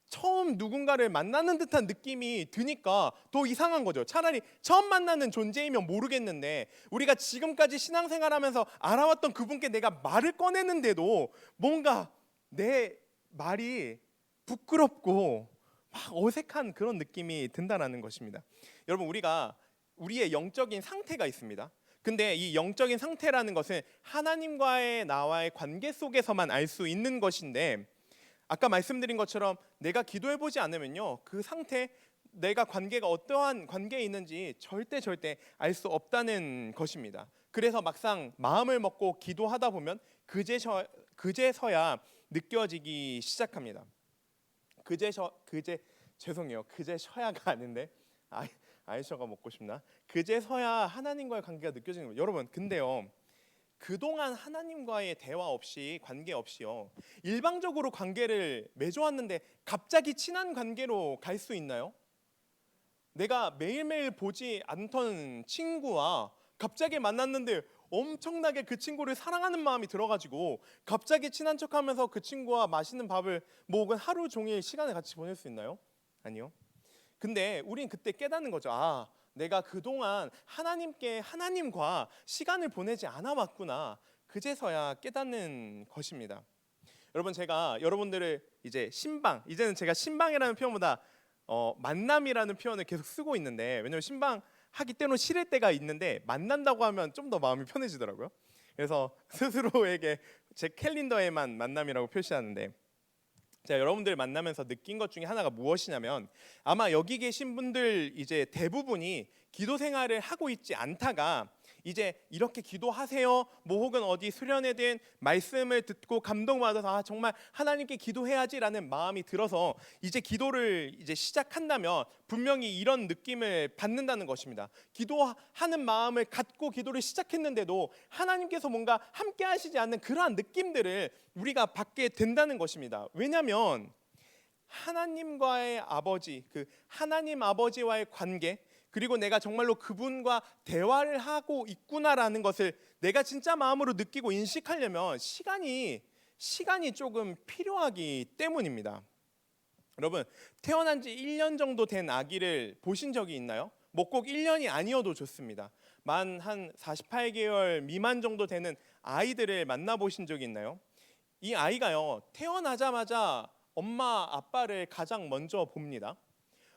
처음 누군가를 만나는 듯한 느낌이 드니까 더 이상한 거죠. 차라리 처음 만나는 존재이면 모르겠는데, 우리가 지금까지 신앙생활하면서 알아왔던 그분께 내가 말을 꺼내는데도 뭔가 내 말이 부끄럽고 막 어색한 그런 느낌이 든다라는 것입니다. 여러분, 우리의 영적인 상태가 있습니다. 근데 이 영적인 상태라는 것은 하나님과의 나와의 관계 속에서만 알 수 있는 것인데, 아까 말씀드린 것처럼 내가 기도해보지 않으면요, 그 상태, 내가 관계가 어떠한 관계에 있는지 절대 알 수 없다는 것입니다. 그래서 막상 마음을 먹고 기도하다 보면 그제서야 느껴지기 시작합니다. 그제서야가 아닌데, 아이셔가 먹고 싶나? 그제서야 하나님과의 관계가 느껴지는 거예요. 여러분, 근데요, 그동안 하나님과의 대화 없이, 관계 없이요, 일방적으로 관계를 맺어왔는데 갑자기 친한 관계로 갈 수 있나요? 내가 매일매일 보지 않던 친구와 갑자기 만났는데 엄청나게 그 친구를 사랑하는 마음이 들어가지고 갑자기 친한 척하면서 그 친구와 맛있는 밥을 혹은 하루 종일 시간을 같이 보낼 수 있나요? 아니요. 근데 우린 그때 깨닫는 거죠. 내가 그동안 하나님과 시간을 보내지 않아 왔구나. 그제서야 깨닫는 것입니다. 여러분, 제가 여러분들을 이제는 제가 신방이라는 표현보다 만남이라는 표현을 계속 쓰고 있는데, 왜냐면 신방 하기 때문에 싫을 때가 있는데 만난다고 하면 좀 더 마음이 편해지더라고요. 그래서 스스로에게 제 캘린더에만 만남이라고 표시하는데, 제가 여러분들 만나면서 느낀 것 중에 하나가 무엇이냐면, 아마 여기 계신 분들 이제 대부분이 기도 생활을 하고 있지 않다가 이제 이렇게 기도하세요, 혹은 어디 수련회든 말씀을 듣고 감동받아서 정말 하나님께 기도해야지라는 마음이 들어서 이제 기도를 시작한다면 분명히 이런 느낌을 받는다는 것입니다. 기도하는 마음을 갖고 기도를 시작했는데도 하나님께서 뭔가 함께 하시지 않는 그러한 느낌들을 우리가 받게 된다는 것입니다. 왜냐하면 하나님과의 아버지, 그 하나님 아버지와의 관계, 그리고 내가 정말로 그분과 대화를 하고 있구나라는 것을 내가 진짜 마음으로 느끼고 인식하려면 시간이 조금 필요하기 때문입니다. 여러분, 태어난 지 1년 정도 된 아기를 보신 적이 있나요? 꼭 1년이 아니어도 좋습니다. 만 한 48개월 미만 정도 되는 아이들을 만나보신 적이 있나요? 이 아이가요, 태어나자마자 엄마 아빠를 가장 먼저 봅니다.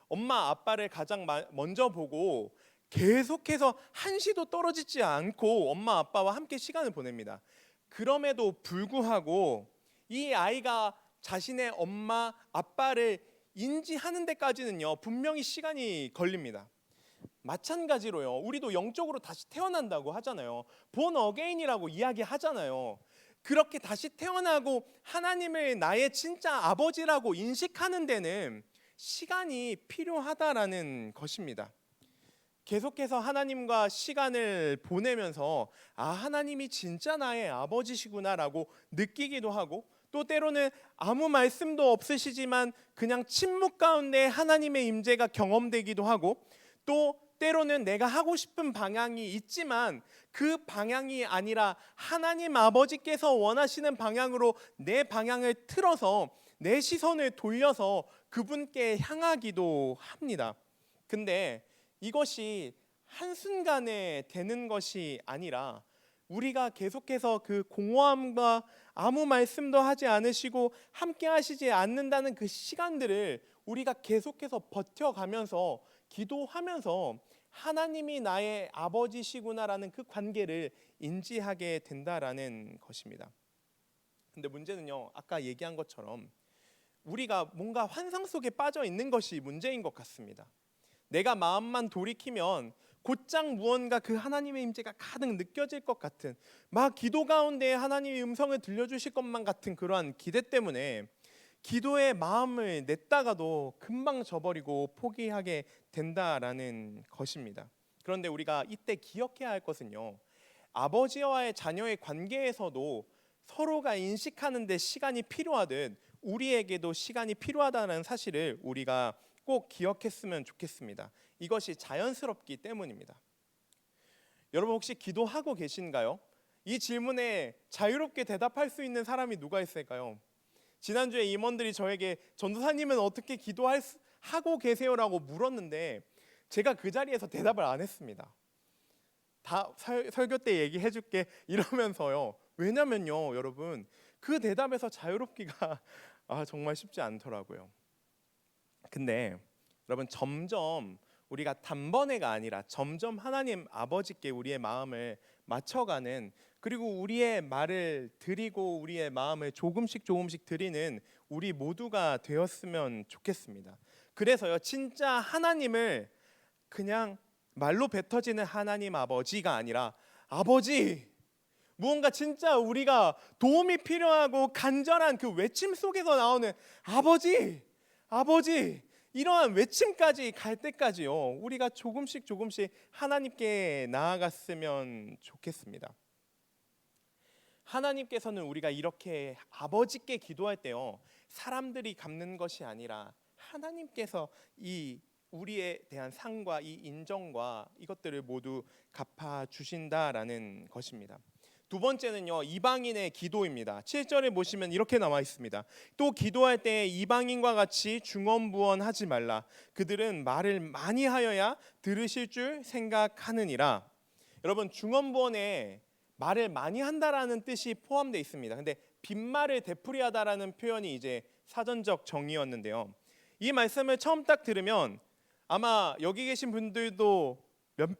엄마 아빠를 가장 먼저 보고 계속해서 한시도 떨어지지 않고 엄마 아빠와 함께 시간을 보냅니다. 그럼에도 불구하고 이 아이가 자신의 엄마 아빠를 인지하는 데까지는요, 분명히 시간이 걸립니다. 마찬가지로요, 우리도 영적으로 다시 태어난다고 하잖아요. 본 어게인이라고 이야기하잖아요. 그렇게 다시 태어나고 하나님을 나의 진짜 아버지라고 인식하는 데는 시간이 필요하다라는 것입니다. 계속해서 하나님과 시간을 보내면서 하나님이 진짜 나의 아버지시구나라고 느끼기도 하고, 또 때로는 아무 말씀도 없으시지만 그냥 침묵 가운데 하나님의 임재가 경험되기도 하고, 또 때로는 내가 하고 싶은 방향이 있지만 그 방향이 아니라 하나님 아버지께서 원하시는 방향으로 내 방향을 틀어서 내 시선을 돌려서 그분께 향하기도 합니다. 근데 이것이 한순간에 되는 것이 아니라 우리가 계속해서 그 공허함과 아무 말씀도 하지 않으시고 함께 하시지 않는다는 그 시간들을 우리가 계속해서 버텨가면서 기도하면서 하나님이 나의 아버지시구나라는 그 관계를 인지하게 된다라는 것입니다. 근데 문제는요, 아까 얘기한 것처럼 우리가 뭔가 환상 속에 빠져 있는 것이 문제인 것 같습니다. 내가 마음만 돌이키면 곧장 무언가 그 하나님의 임재가 가득 느껴질 것 같은, 막 기도 가운데 하나님의 음성을 들려주실 것만 같은 그러한 기대 때문에 기도의 마음을 냈다가도 금방 저버리고 포기하게 된다라는 것입니다. 그런데 우리가 이때 기억해야 할 것은요, 아버지와의 자녀의 관계에서도 서로가 인식하는 데 시간이 필요하듯 우리에게도 시간이 필요하다는 사실을 우리가 꼭 기억했으면 좋겠습니다. 이것이 자연스럽기 때문입니다. 여러분 혹시 기도하고 계신가요? 이 질문에 자유롭게 대답할 수 있는 사람이 누가 있을까요? 지난주에 임원들이 저에게 전도사님은 어떻게 기도하고 계세요라고 물었는데 제가 그 자리에서 대답을 안 했습니다. 다 설교 때 얘기해 줄게 이러면서요. 왜냐면요 여러분, 그 대답에서 자유롭기가 정말 쉽지 않더라고요. 근데 여러분, 점점 우리가 단번에가 아니라 점점 하나님 아버지께 우리의 마음을 맞춰가는, 그리고 우리의 말을 드리고 우리의 마음을 조금씩 드리는 우리 모두가 되었으면 좋겠습니다. 그래서요, 진짜 하나님을 그냥 말로 뱉어지는 하나님 아버지가 아니라 아버지, 무언가 진짜 우리가 도움이 필요하고 간절한 그 외침 속에서 나오는 아버지, 아버지, 이러한 외침까지 갈 때까지요, 우리가 조금씩 하나님께 나아갔으면 좋겠습니다. 하나님께서는 우리가 이렇게 아버지께 기도할 때요, 사람들이 갚는 것이 아니라 하나님께서 이 우리에 대한 상과 이 인정과 이것들을 모두 갚아 주신다라는 것입니다. 두 번째는요, 이방인의 기도입니다. 7절에 보시면 이렇게 나와 있습니다. 또 기도할 때 이방인과 같이 중언부언하지 말라. 그들은 말을 많이 하여야 들으실 줄 생각하느니라. 여러분, 중언부언에 말을 많이 한다라는 뜻이 포함되어 있습니다. 근데 빈말을 되풀이하다라는 표현이 이제 사전적 정의였는데요. 이 말씀을 처음 딱 들으면 아마 여기 계신 분들도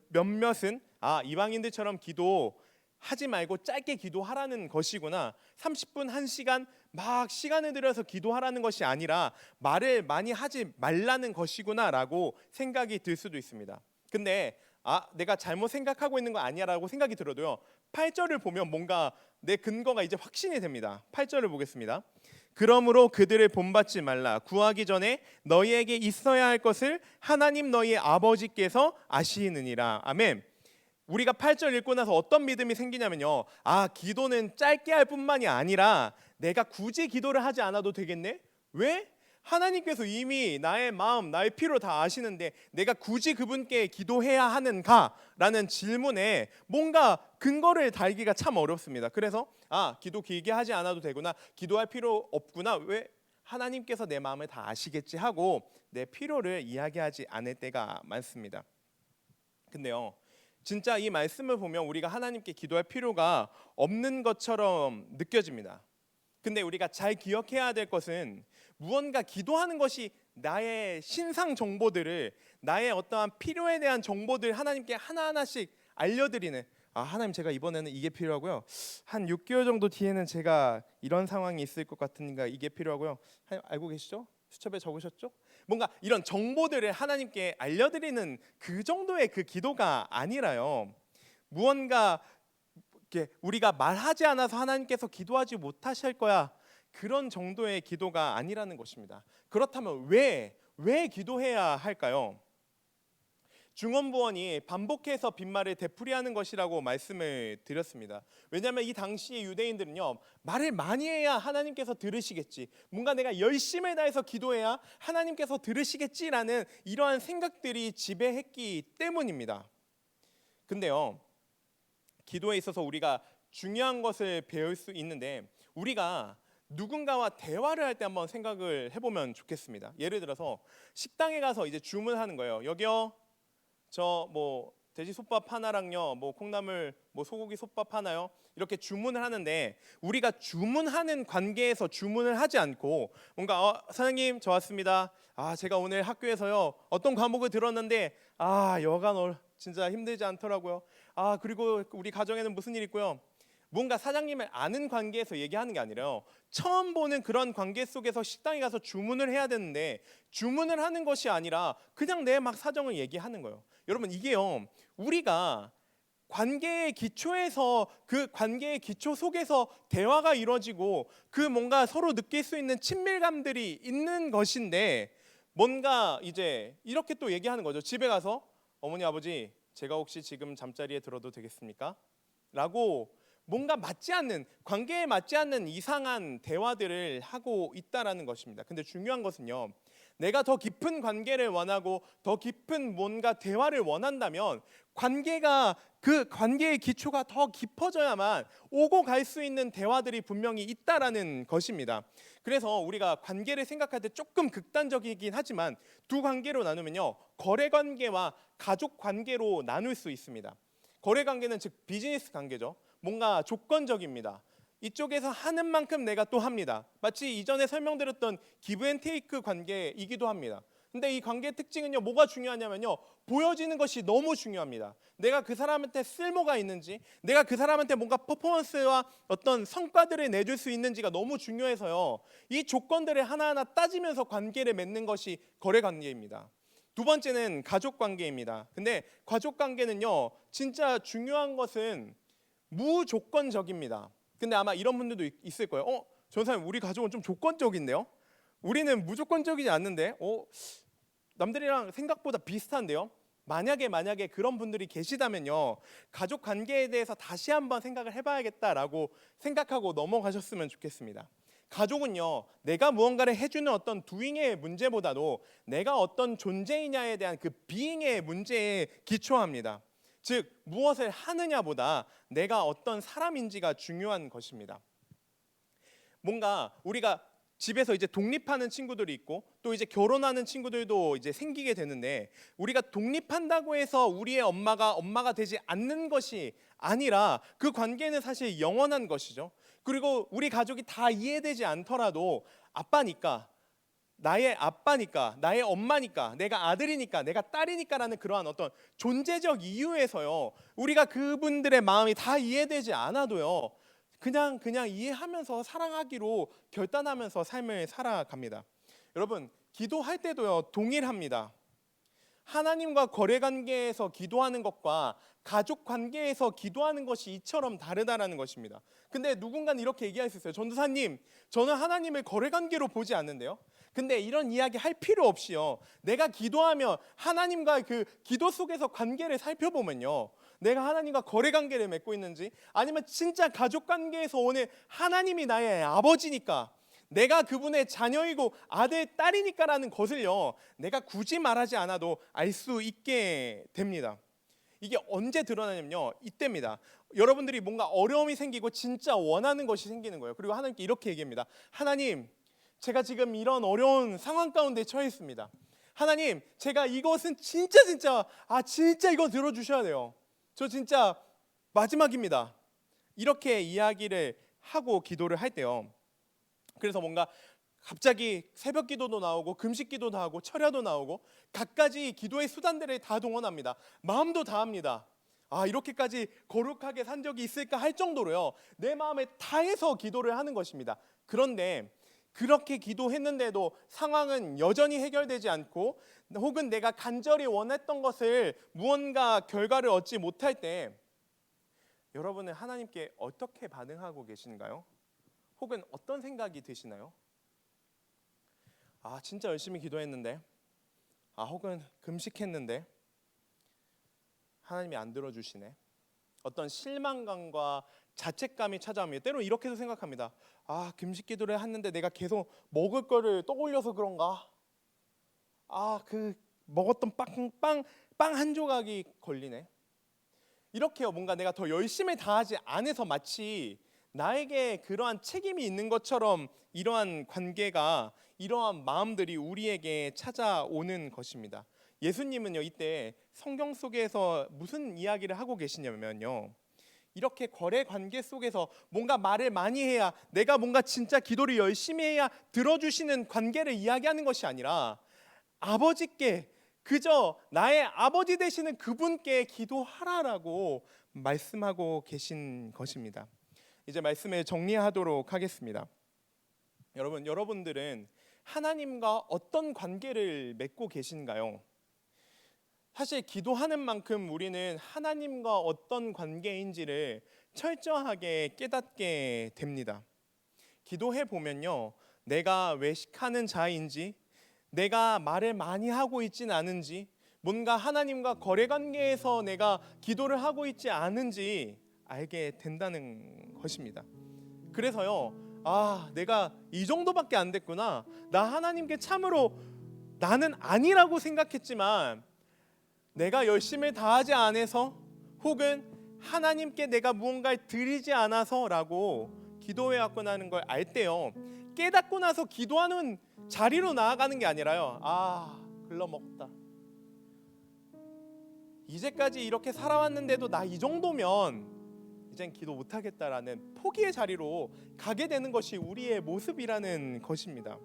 몇몇은 이방인들처럼 기도하지 말고 짧게 기도하라는 것이구나, 30분 1시간 막 시간을 들여서 기도하라는 것이 아니라 말을 많이 하지 말라는 것이구나 라고 생각이 들 수도 있습니다. 근데 내가 잘못 생각하고 있는 거 아니야 라고 생각이 들어도요, 8절을 보면 뭔가 내 근거가 이제 확신이 됩니다. 8절을 보겠습니다. 그러므로 그들을 본받지 말라. 구하기 전에 너희에게 있어야 할 것을 하나님 너희 아버지께서 아시느니라. 아멘. 우리가 8절 읽고 나서 어떤 믿음이 생기냐면요, 기도는 짧게 할 뿐만이 아니라 내가 굳이 기도를 하지 않아도 되겠네? 왜? 하나님께서 이미 나의 마음, 나의 필요 다 아시는데 내가 굳이 그분께 기도해야 하는가? 라는 질문에 뭔가 근거를 달기가 참 어렵습니다. 그래서 기도 길게 하지 않아도 되구나, 기도할 필요 없구나, 왜? 하나님께서 내 마음을 다 아시겠지 하고 내 필요를 이야기하지 않을 때가 많습니다. 근데요, 진짜 이 말씀을 보면 우리가 하나님께 기도할 필요가 없는 것처럼 느껴집니다. 근데 우리가 잘 기억해야 될 것은 무언가 기도하는 것이 나의 신상 정보들을, 나의 어떠한 필요에 대한 정보들 하나님께 하나하나씩 알려드리는, 하나님 제가 이번에는 이게 필요하고요, 한 6개월 정도 뒤에는 제가 이런 상황이 있을 것 같으니까 이게 필요하고요, 알고 계시죠? 수첩에 적으셨죠? 뭔가 이런 정보들을 하나님께 알려드리는 그 정도의 그 기도가 아니라요, 무언가 우리가 말하지 않아서 하나님께서 기도하지 못하실 거야, 그런 정도의 기도가 아니라는 것입니다. 그렇다면 왜 기도해야 할까요? 중언부언이 반복해서 빈말을 되풀이하는 것이라고 말씀을 드렸습니다. 왜냐하면 이 당시의 유대인들은요, 말을 많이 해야 하나님께서 들으시겠지, 뭔가 내가 열심을 다해서 기도해야 하나님께서 들으시겠지라는 이러한 생각들이 지배했기 때문입니다. 근데요, 기도에 있어서 우리가 중요한 것을 배울 수 있는데, 우리가 누군가와 대화를 할 때 한번 생각을 해보면 좋겠습니다. 예를 들어서 식당에 가서 이제 주문하는 거예요. 여기요, 저 돼지 솥밥 하나랑요, 콩나물 소고기 솥밥 하나요, 이렇게 주문을 하는데 우리가 주문하는 관계에서 주문을 하지 않고 뭔가 사장님 저 왔습니다. 제가 오늘 학교에서요 어떤 과목을 들었는데 여간 진짜 힘들지 않더라고요. 그리고 우리 가정에는 무슨 일 있고요. 뭔가 사장님을 아는 관계에서 얘기하는 게 아니라요, 처음 보는 그런 관계 속에서 식당에 가서 주문을 해야 되는데 주문을 하는 것이 아니라 그냥 내 막 사정을 얘기하는 거예요. 여러분, 이게요, 우리가 관계의 기초에서 그 관계의 기초 속에서 대화가 이루어지고 그 뭔가 서로 느낄 수 있는 친밀감들이 있는 것인데 뭔가 이제 이렇게 또 얘기하는 거죠. 집에 가서 어머니 아버지 제가 혹시 지금 잠자리에 들어도 되겠습니까? 라고 뭔가 맞지 않는 관계에 맞지 않는 이상한 대화들을 하고 있다라는 것입니다. 근데 중요한 것은요. 내가 더 깊은 관계를 원하고 더 깊은 뭔가 대화를 원한다면 관계가 그 관계의 기초가 더 깊어져야만 오고 갈 수 있는 대화들이 분명히 있다라는 것입니다. 그래서 우리가 관계를 생각할 때 조금 극단적이긴 하지만 두 관계로 나누면요. 거래 관계와 가족 관계로 나눌 수 있습니다. 거래 관계는 즉 비즈니스 관계죠. 뭔가 조건적입니다. 이쪽에서 하는 만큼 내가 또 합니다. 마치 이전에 설명드렸던 기브 앤 테이크 관계이기도 합니다. 근데 이 관계의 특징은요, 뭐가 중요하냐면요, 보여지는 것이 너무 중요합니다. 내가 그 사람한테 쓸모가 있는지, 내가 그 사람한테 뭔가 퍼포먼스와 어떤 성과들을 내줄 수 있는지가 너무 중요해서요, 이 조건들을 하나하나 따지면서 관계를 맺는 것이 거래 관계입니다. 두 번째는 가족 관계입니다. 근데 가족 관계는요, 진짜 중요한 것은 무조건적입니다. 근데 아마 이런 분들도 있을 거예요. 전사님 우리 가족은 좀 조건적인데요? 우리는 무조건적이지 않는데 남들이랑 생각보다 비슷한데요? 만약에 그런 분들이 계시다면요, 가족 관계에 대해서 다시 한번 생각을 해봐야겠다라고 생각하고 넘어가셨으면 좋겠습니다. 가족은요, 내가 무언가를 해주는 어떤 doing의 문제보다도 내가 어떤 존재이냐에 대한 그 being의 문제에 기초합니다. 즉 무엇을 하느냐보다 내가 어떤 사람인지가 중요한 것입니다. 뭔가 우리가 집에서 이제 독립하는 친구들이 있고 또 이제 결혼하는 친구들도 이제 생기게 되는데, 우리가 독립한다고 해서 우리의 엄마가 되지 않는 것이 아니라 그 관계는 사실 영원한 것이죠. 그리고 우리 가족이 다 이해되지 않더라도 나의 아빠니까, 나의 엄마니까, 내가 아들이니까, 내가 딸이니까라는 그러한 어떤 존재적 이유에서요, 우리가 그분들의 마음이 다 이해되지 않아도요, 그냥 이해하면서 사랑하기로 결단하면서 삶을 살아갑니다. 여러분, 기도할 때도요, 동일합니다. 하나님과 거래 관계에서 기도하는 것과 가족 관계에서 기도하는 것이 이처럼 다르다라는 것입니다. 근데 누군가는 이렇게 얘기할 수 있어요. 전도사님, 저는 하나님을 거래 관계로 보지 않는데요. 근데 이런 이야기 할 필요 없이요, 내가 기도하며 하나님과 그 기도 속에서 관계를 살펴보면요, 내가 하나님과 거래 관계를 맺고 있는지, 아니면 진짜 가족 관계에서 오늘 하나님이 나의 아버지니까, 내가 그분의 자녀이고 아들, 딸이니까라는 것을요, 내가 굳이 말하지 않아도 알 수 있게 됩니다. 이게 언제 드러나냐면요, 이때입니다. 여러분들이 뭔가 어려움이 생기고 진짜 원하는 것이 생기는 거예요. 그리고 하나님께 이렇게 얘기합니다. 하나님, 제가 지금 이런 어려운 상황 가운데 처해 있습니다. 하나님, 제가 이것은 진짜 이거 들어주셔야 돼요. 저 진짜 마지막입니다. 이렇게 이야기를 하고 기도를 할 때요, 그래서 뭔가 갑자기 새벽 기도도 나오고 금식 기도도 하고 철야도 나오고 갖가지 기도의 수단들을 다 동원합니다. 마음도 다합니다. 이렇게까지 거룩하게 산 적이 있을까 할 정도로요, 내 마음에 다해서 기도를 하는 것입니다. 그런데 그렇게 기도했는데도 상황은 여전히 해결되지 않고, 혹은 내가 간절히 원했던 것을 무언가 결과를 얻지 못할 때, 여러분은 하나님께 어떻게 반응하고 계신가요? 혹은 어떤 생각이 드시나요? 진짜 열심히 기도했는데, 혹은 금식했는데 하나님이 안 들어주시네. 어떤 실망감과 자책감이 찾아옵니다. 때로 이렇게도 생각합니다. 금식 기도를 했는데 내가 계속 먹을 거를 떠올려서 그런가? 그 먹었던 빵 한 조각이 걸리네. 이렇게요, 뭔가 내가 더 열심히 다하지 않아서 마치 나에게 그러한 책임이 있는 것처럼 이러한 관계가, 이러한 마음들이 우리에게 찾아오는 것입니다. 예수님은요, 이때 성경 속에서 무슨 이야기를 하고 계시냐면요, 이렇게 거래 관계 속에서 뭔가 말을 많이 해야, 내가 뭔가 진짜 기도를 열심히 해야 들어주시는 관계를 이야기하는 것이 아니라 아버지께, 그저 나의 아버지 되시는 그분께 기도하라라고 말씀하고 계신 것입니다. 이제 말씀을 정리하도록 하겠습니다. 여러분들은 하나님과 어떤 관계를 맺고 계신가요? 사실 기도하는 만큼 우리는 하나님과 어떤 관계인지를 철저하게 깨닫게 됩니다. 기도해 보면요, 내가 외식하는 자인지, 내가 말을 많이 하고 있진 않은지, 뭔가 하나님과 거래 관계에서 내가 기도를 하고 있지 않은지 알게 된다는 것입니다. 그래서요, 내가 이 정도밖에 안 됐구나, 나 하나님께 참으로 나는 아니라고 생각했지만 내가 열심을 다하지 않아서, 혹은 하나님께 내가 무언가를 드리지 않아서라고 기도해 왔고 나는 걸 알 때요, 깨닫고 나서 기도하는 자리로 나아가는 게 아니라요, 글러먹었다, 이제까지 이렇게 살아왔는데도 나 이 정도면 이젠 기도 못하겠다라는 포기의 자리로 가게 되는 것이 우리의 모습이라는 것입니다.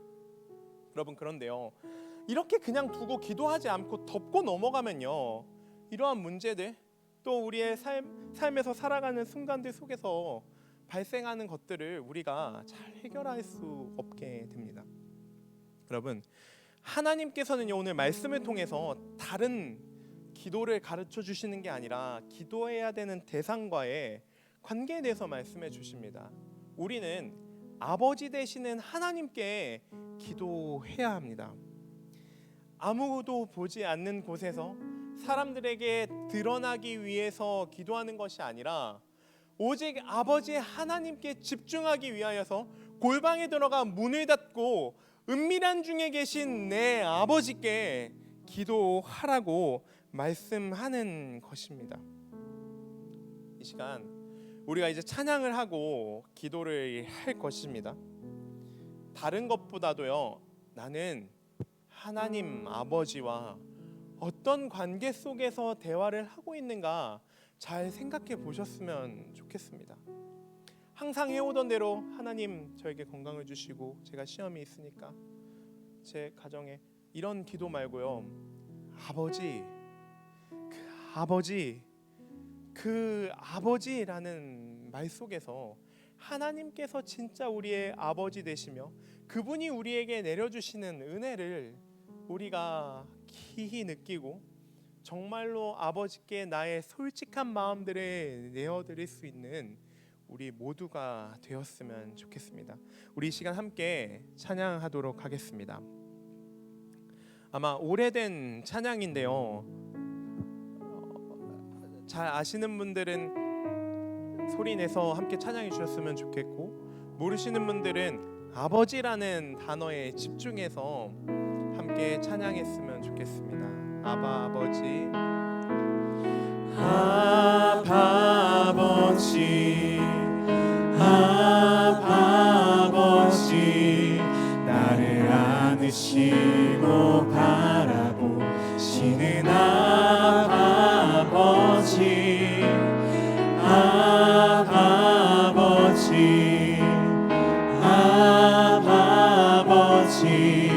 여러분, 그런데요, 이렇게 그냥 두고 기도하지 않고 덮고 넘어가면요, 이러한 문제들, 또 우리의 삶에서 살아가는 순간들 속에서 발생하는 것들을 우리가 잘 해결할 수 없게 됩니다. 여러분, 하나님께서는요, 오늘 말씀을 통해서 다른 기도를 가르쳐 주시는 게 아니라 기도해야 되는 대상과의 관계에 대해서 말씀해 주십니다. 우리는 아버지 되시는 하나님께 기도해야 합니다. 아무도 보지 않는 곳에서 사람들에게 드러나기 위해서 기도하는 것이 아니라 오직 아버지 하나님께 집중하기 위하여서 골방에 들어가 문을 닫고 은밀한 중에 계신 내 아버지께 기도하라고 말씀하는 것입니다. 이 시간 우리가 이제 찬양을 하고 기도를 할 것입니다. 다른 것보다도요, 나는 하나님 아버지와 어떤 관계 속에서 대화를 하고 있는가 잘 생각해 보셨으면 좋겠습니다. 항상 해오던 대로 하나님 저에게 건강을 주시고 제가 시험이 있으니까 제 가정에, 이런 기도 말고요, 그 아버지라는 말 속에서 하나님께서 진짜 우리의 아버지 되시며 그분이 우리에게 내려주시는 은혜를 우리가 기히 느끼고 정말로 아버지께 나의 솔직한 마음들을 내어드릴 수 있는 우리 모두가 되었으면 좋겠습니다. 우리 이 시간 함께 찬양하도록 하겠습니다. 아마 오래된 찬양인데요, 잘 아시는 분들은 소리 내서 함께 찬양해 주셨으면 좋겠고, 모르시는 분들은 아버지라는 단어에 집중해서 함께 찬양했으면 좋겠습니다. 아바 아버지, 아바 아버지, 아바 아버지, 나를 안으시고 바라보시는 아바 아버지, 아바 아버지, 아바 아버지,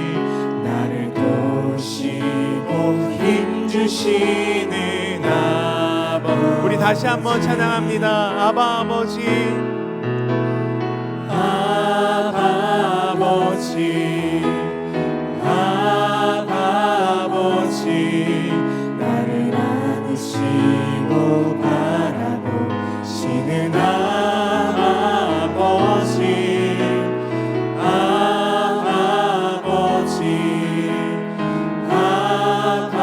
나를 도우시고 힘주시는 아버지. 우리 다시 한번 찬양합니다. 아바 아버지, 아바 아버지, 아바 아버지, 나를 안으시고 바라보시는 아바 아버지, 아바 아버지, 아바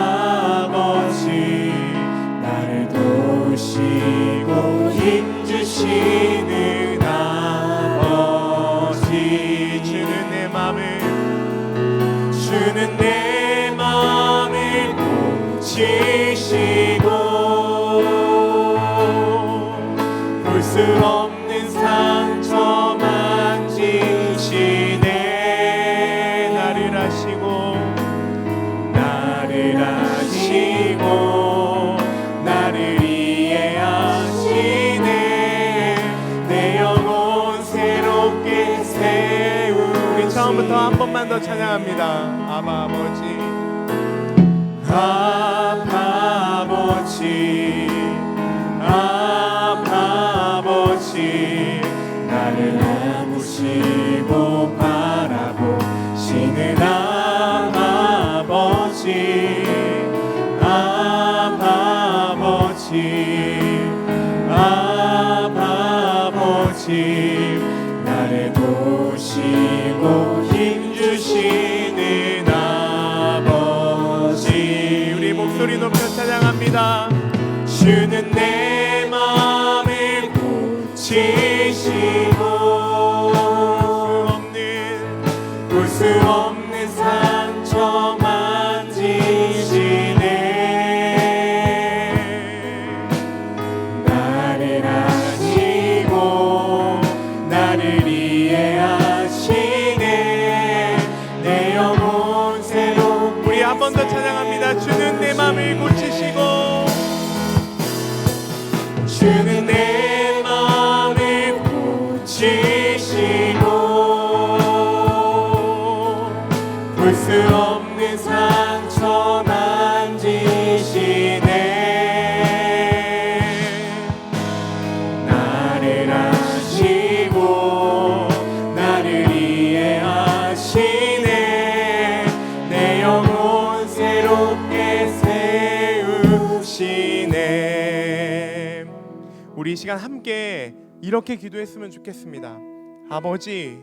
아버지, 나를 도우시고 힘주시는 아버지. 주는 내 맘을, 주는 내 맘을 고치시고 볼 수 없는 상처 만지시네. 나를 아시고, 나를 아시고 나를 이해하시네. 내 영혼 새롭게 세우시네. 우리 처음부터 한 번만 더 찬양합니다. 아바 아버지, 아바 아버지, 아바 아버지, 나를 안으시고 바라보시는 아버지, 아버지, 주는 내 마음을 고치시고 볼 수 없는 상처 만지시네. 나를 아시고 나를 이해하시네. 내 영혼 새롭게. 우리 한 번 더 찬양합니다. 주는 내 마음을 고치시고 주는 내 마음을 고치시고 볼 수 없는 상처 만지시네. 나를 아시고 나를 이해하시네. 내 영혼 새롭게 세우시네. 우리 이 시간 함께 이렇게 기도했으면 좋겠습니다. 아버지,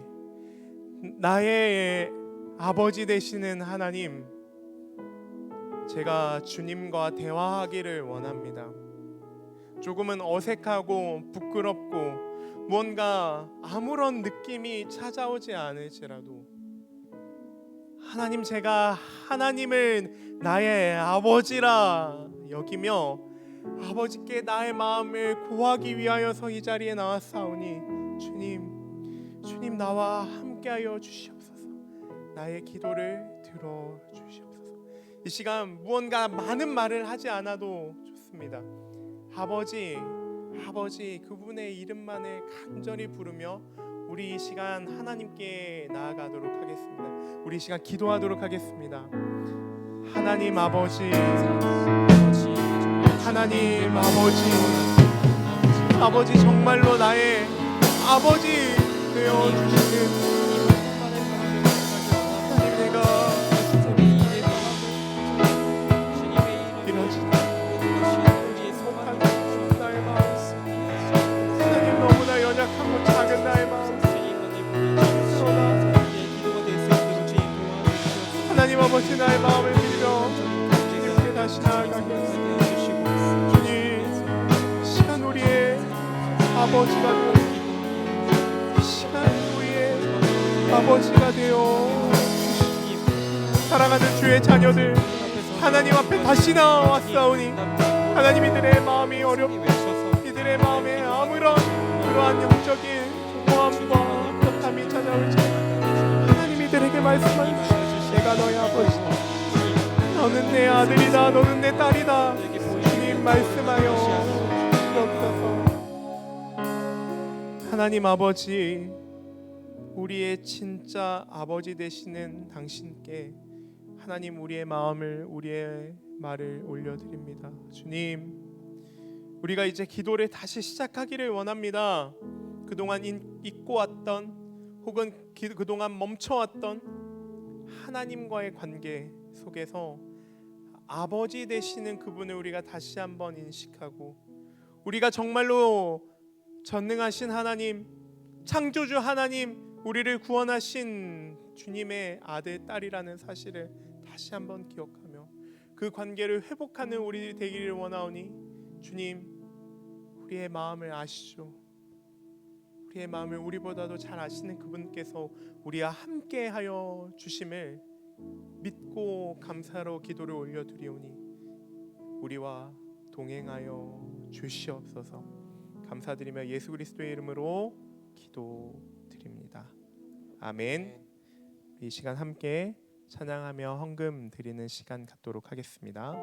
나의 아버지 되시는 하나님, 제가 주님과 대화하기를 원합니다. 조금은 어색하고 부끄럽고 뭔가 아무런 느낌이 찾아오지 않을지라도 하나님, 제가 하나님을 나의 아버지라 여기며 아버지께 나의 마음을 고하기 위하여서 이 자리에 나왔사오니 주님 나와 함께하여 주시옵소서. 나의 기도를 들어주시옵소서. 이 시간 무언가 많은 말을 하지 않아도 좋습니다. 아버지 그분의 이름만을 간절히 부르며 우리 이 시간 하나님께 나아가도록 하겠습니다. 우리 이 시간 기도하도록 하겠습니다. 하나님 아버지, 아버지 정말로 나의 아버지 되어주시는 하나님 아버지, 나의 마음을 빌려 주님께 다시 나아가겠습니다. 주님, 시간 우리의 아버지가 되어 시간 우리의 아버지가 되어 사랑하는 주의 자녀들 하나님 앞에 다시 나왔사오니 하나님, 이들의 마음이 어렵고 이들의 마음에 아무런 그러한 영적인 공허함과 그렇함이 찾아올지 하나님 이들에게 말씀하십시오. 내가 너의 아버지다. 너는 내 아들이다. 너는 내 딸이다. 주님 말씀하여 주옵소서. 하나님 아버지, 우리의 진짜 아버지 되시는 당신께 하나님 우리의 마음을, 우리의 말을 올려드립니다. 주님, 우리가 이제 기도를 다시 시작하기를 원합니다. 그동안 잊고 왔던 혹은 그동안 멈춰왔던 하나님과의 관계 속에서 아버지 되시는 그분을 우리가 다시 한번 인식하고, 우리가 정말로 전능하신 하나님, 창조주 하나님, 우리를 구원하신 주님의 아들, 딸이라는 사실을 다시 한번 기억하며 그 관계를 회복하는 우리 되기를 원하오니 주님, 우리의 마음을 아시죠. 우리의 마음을 우리보다도 잘 아시는 그분께서 우리와 함께하여 주심을 믿고 감사로 기도를 올려드리오니 우리와 동행하여 주시옵소서. 감사드리며 예수 그리스도의 이름으로 기도드립니다. 아멘. 이 시간 함께 찬양하며 헌금 드리는 시간 갖도록 하겠습니다.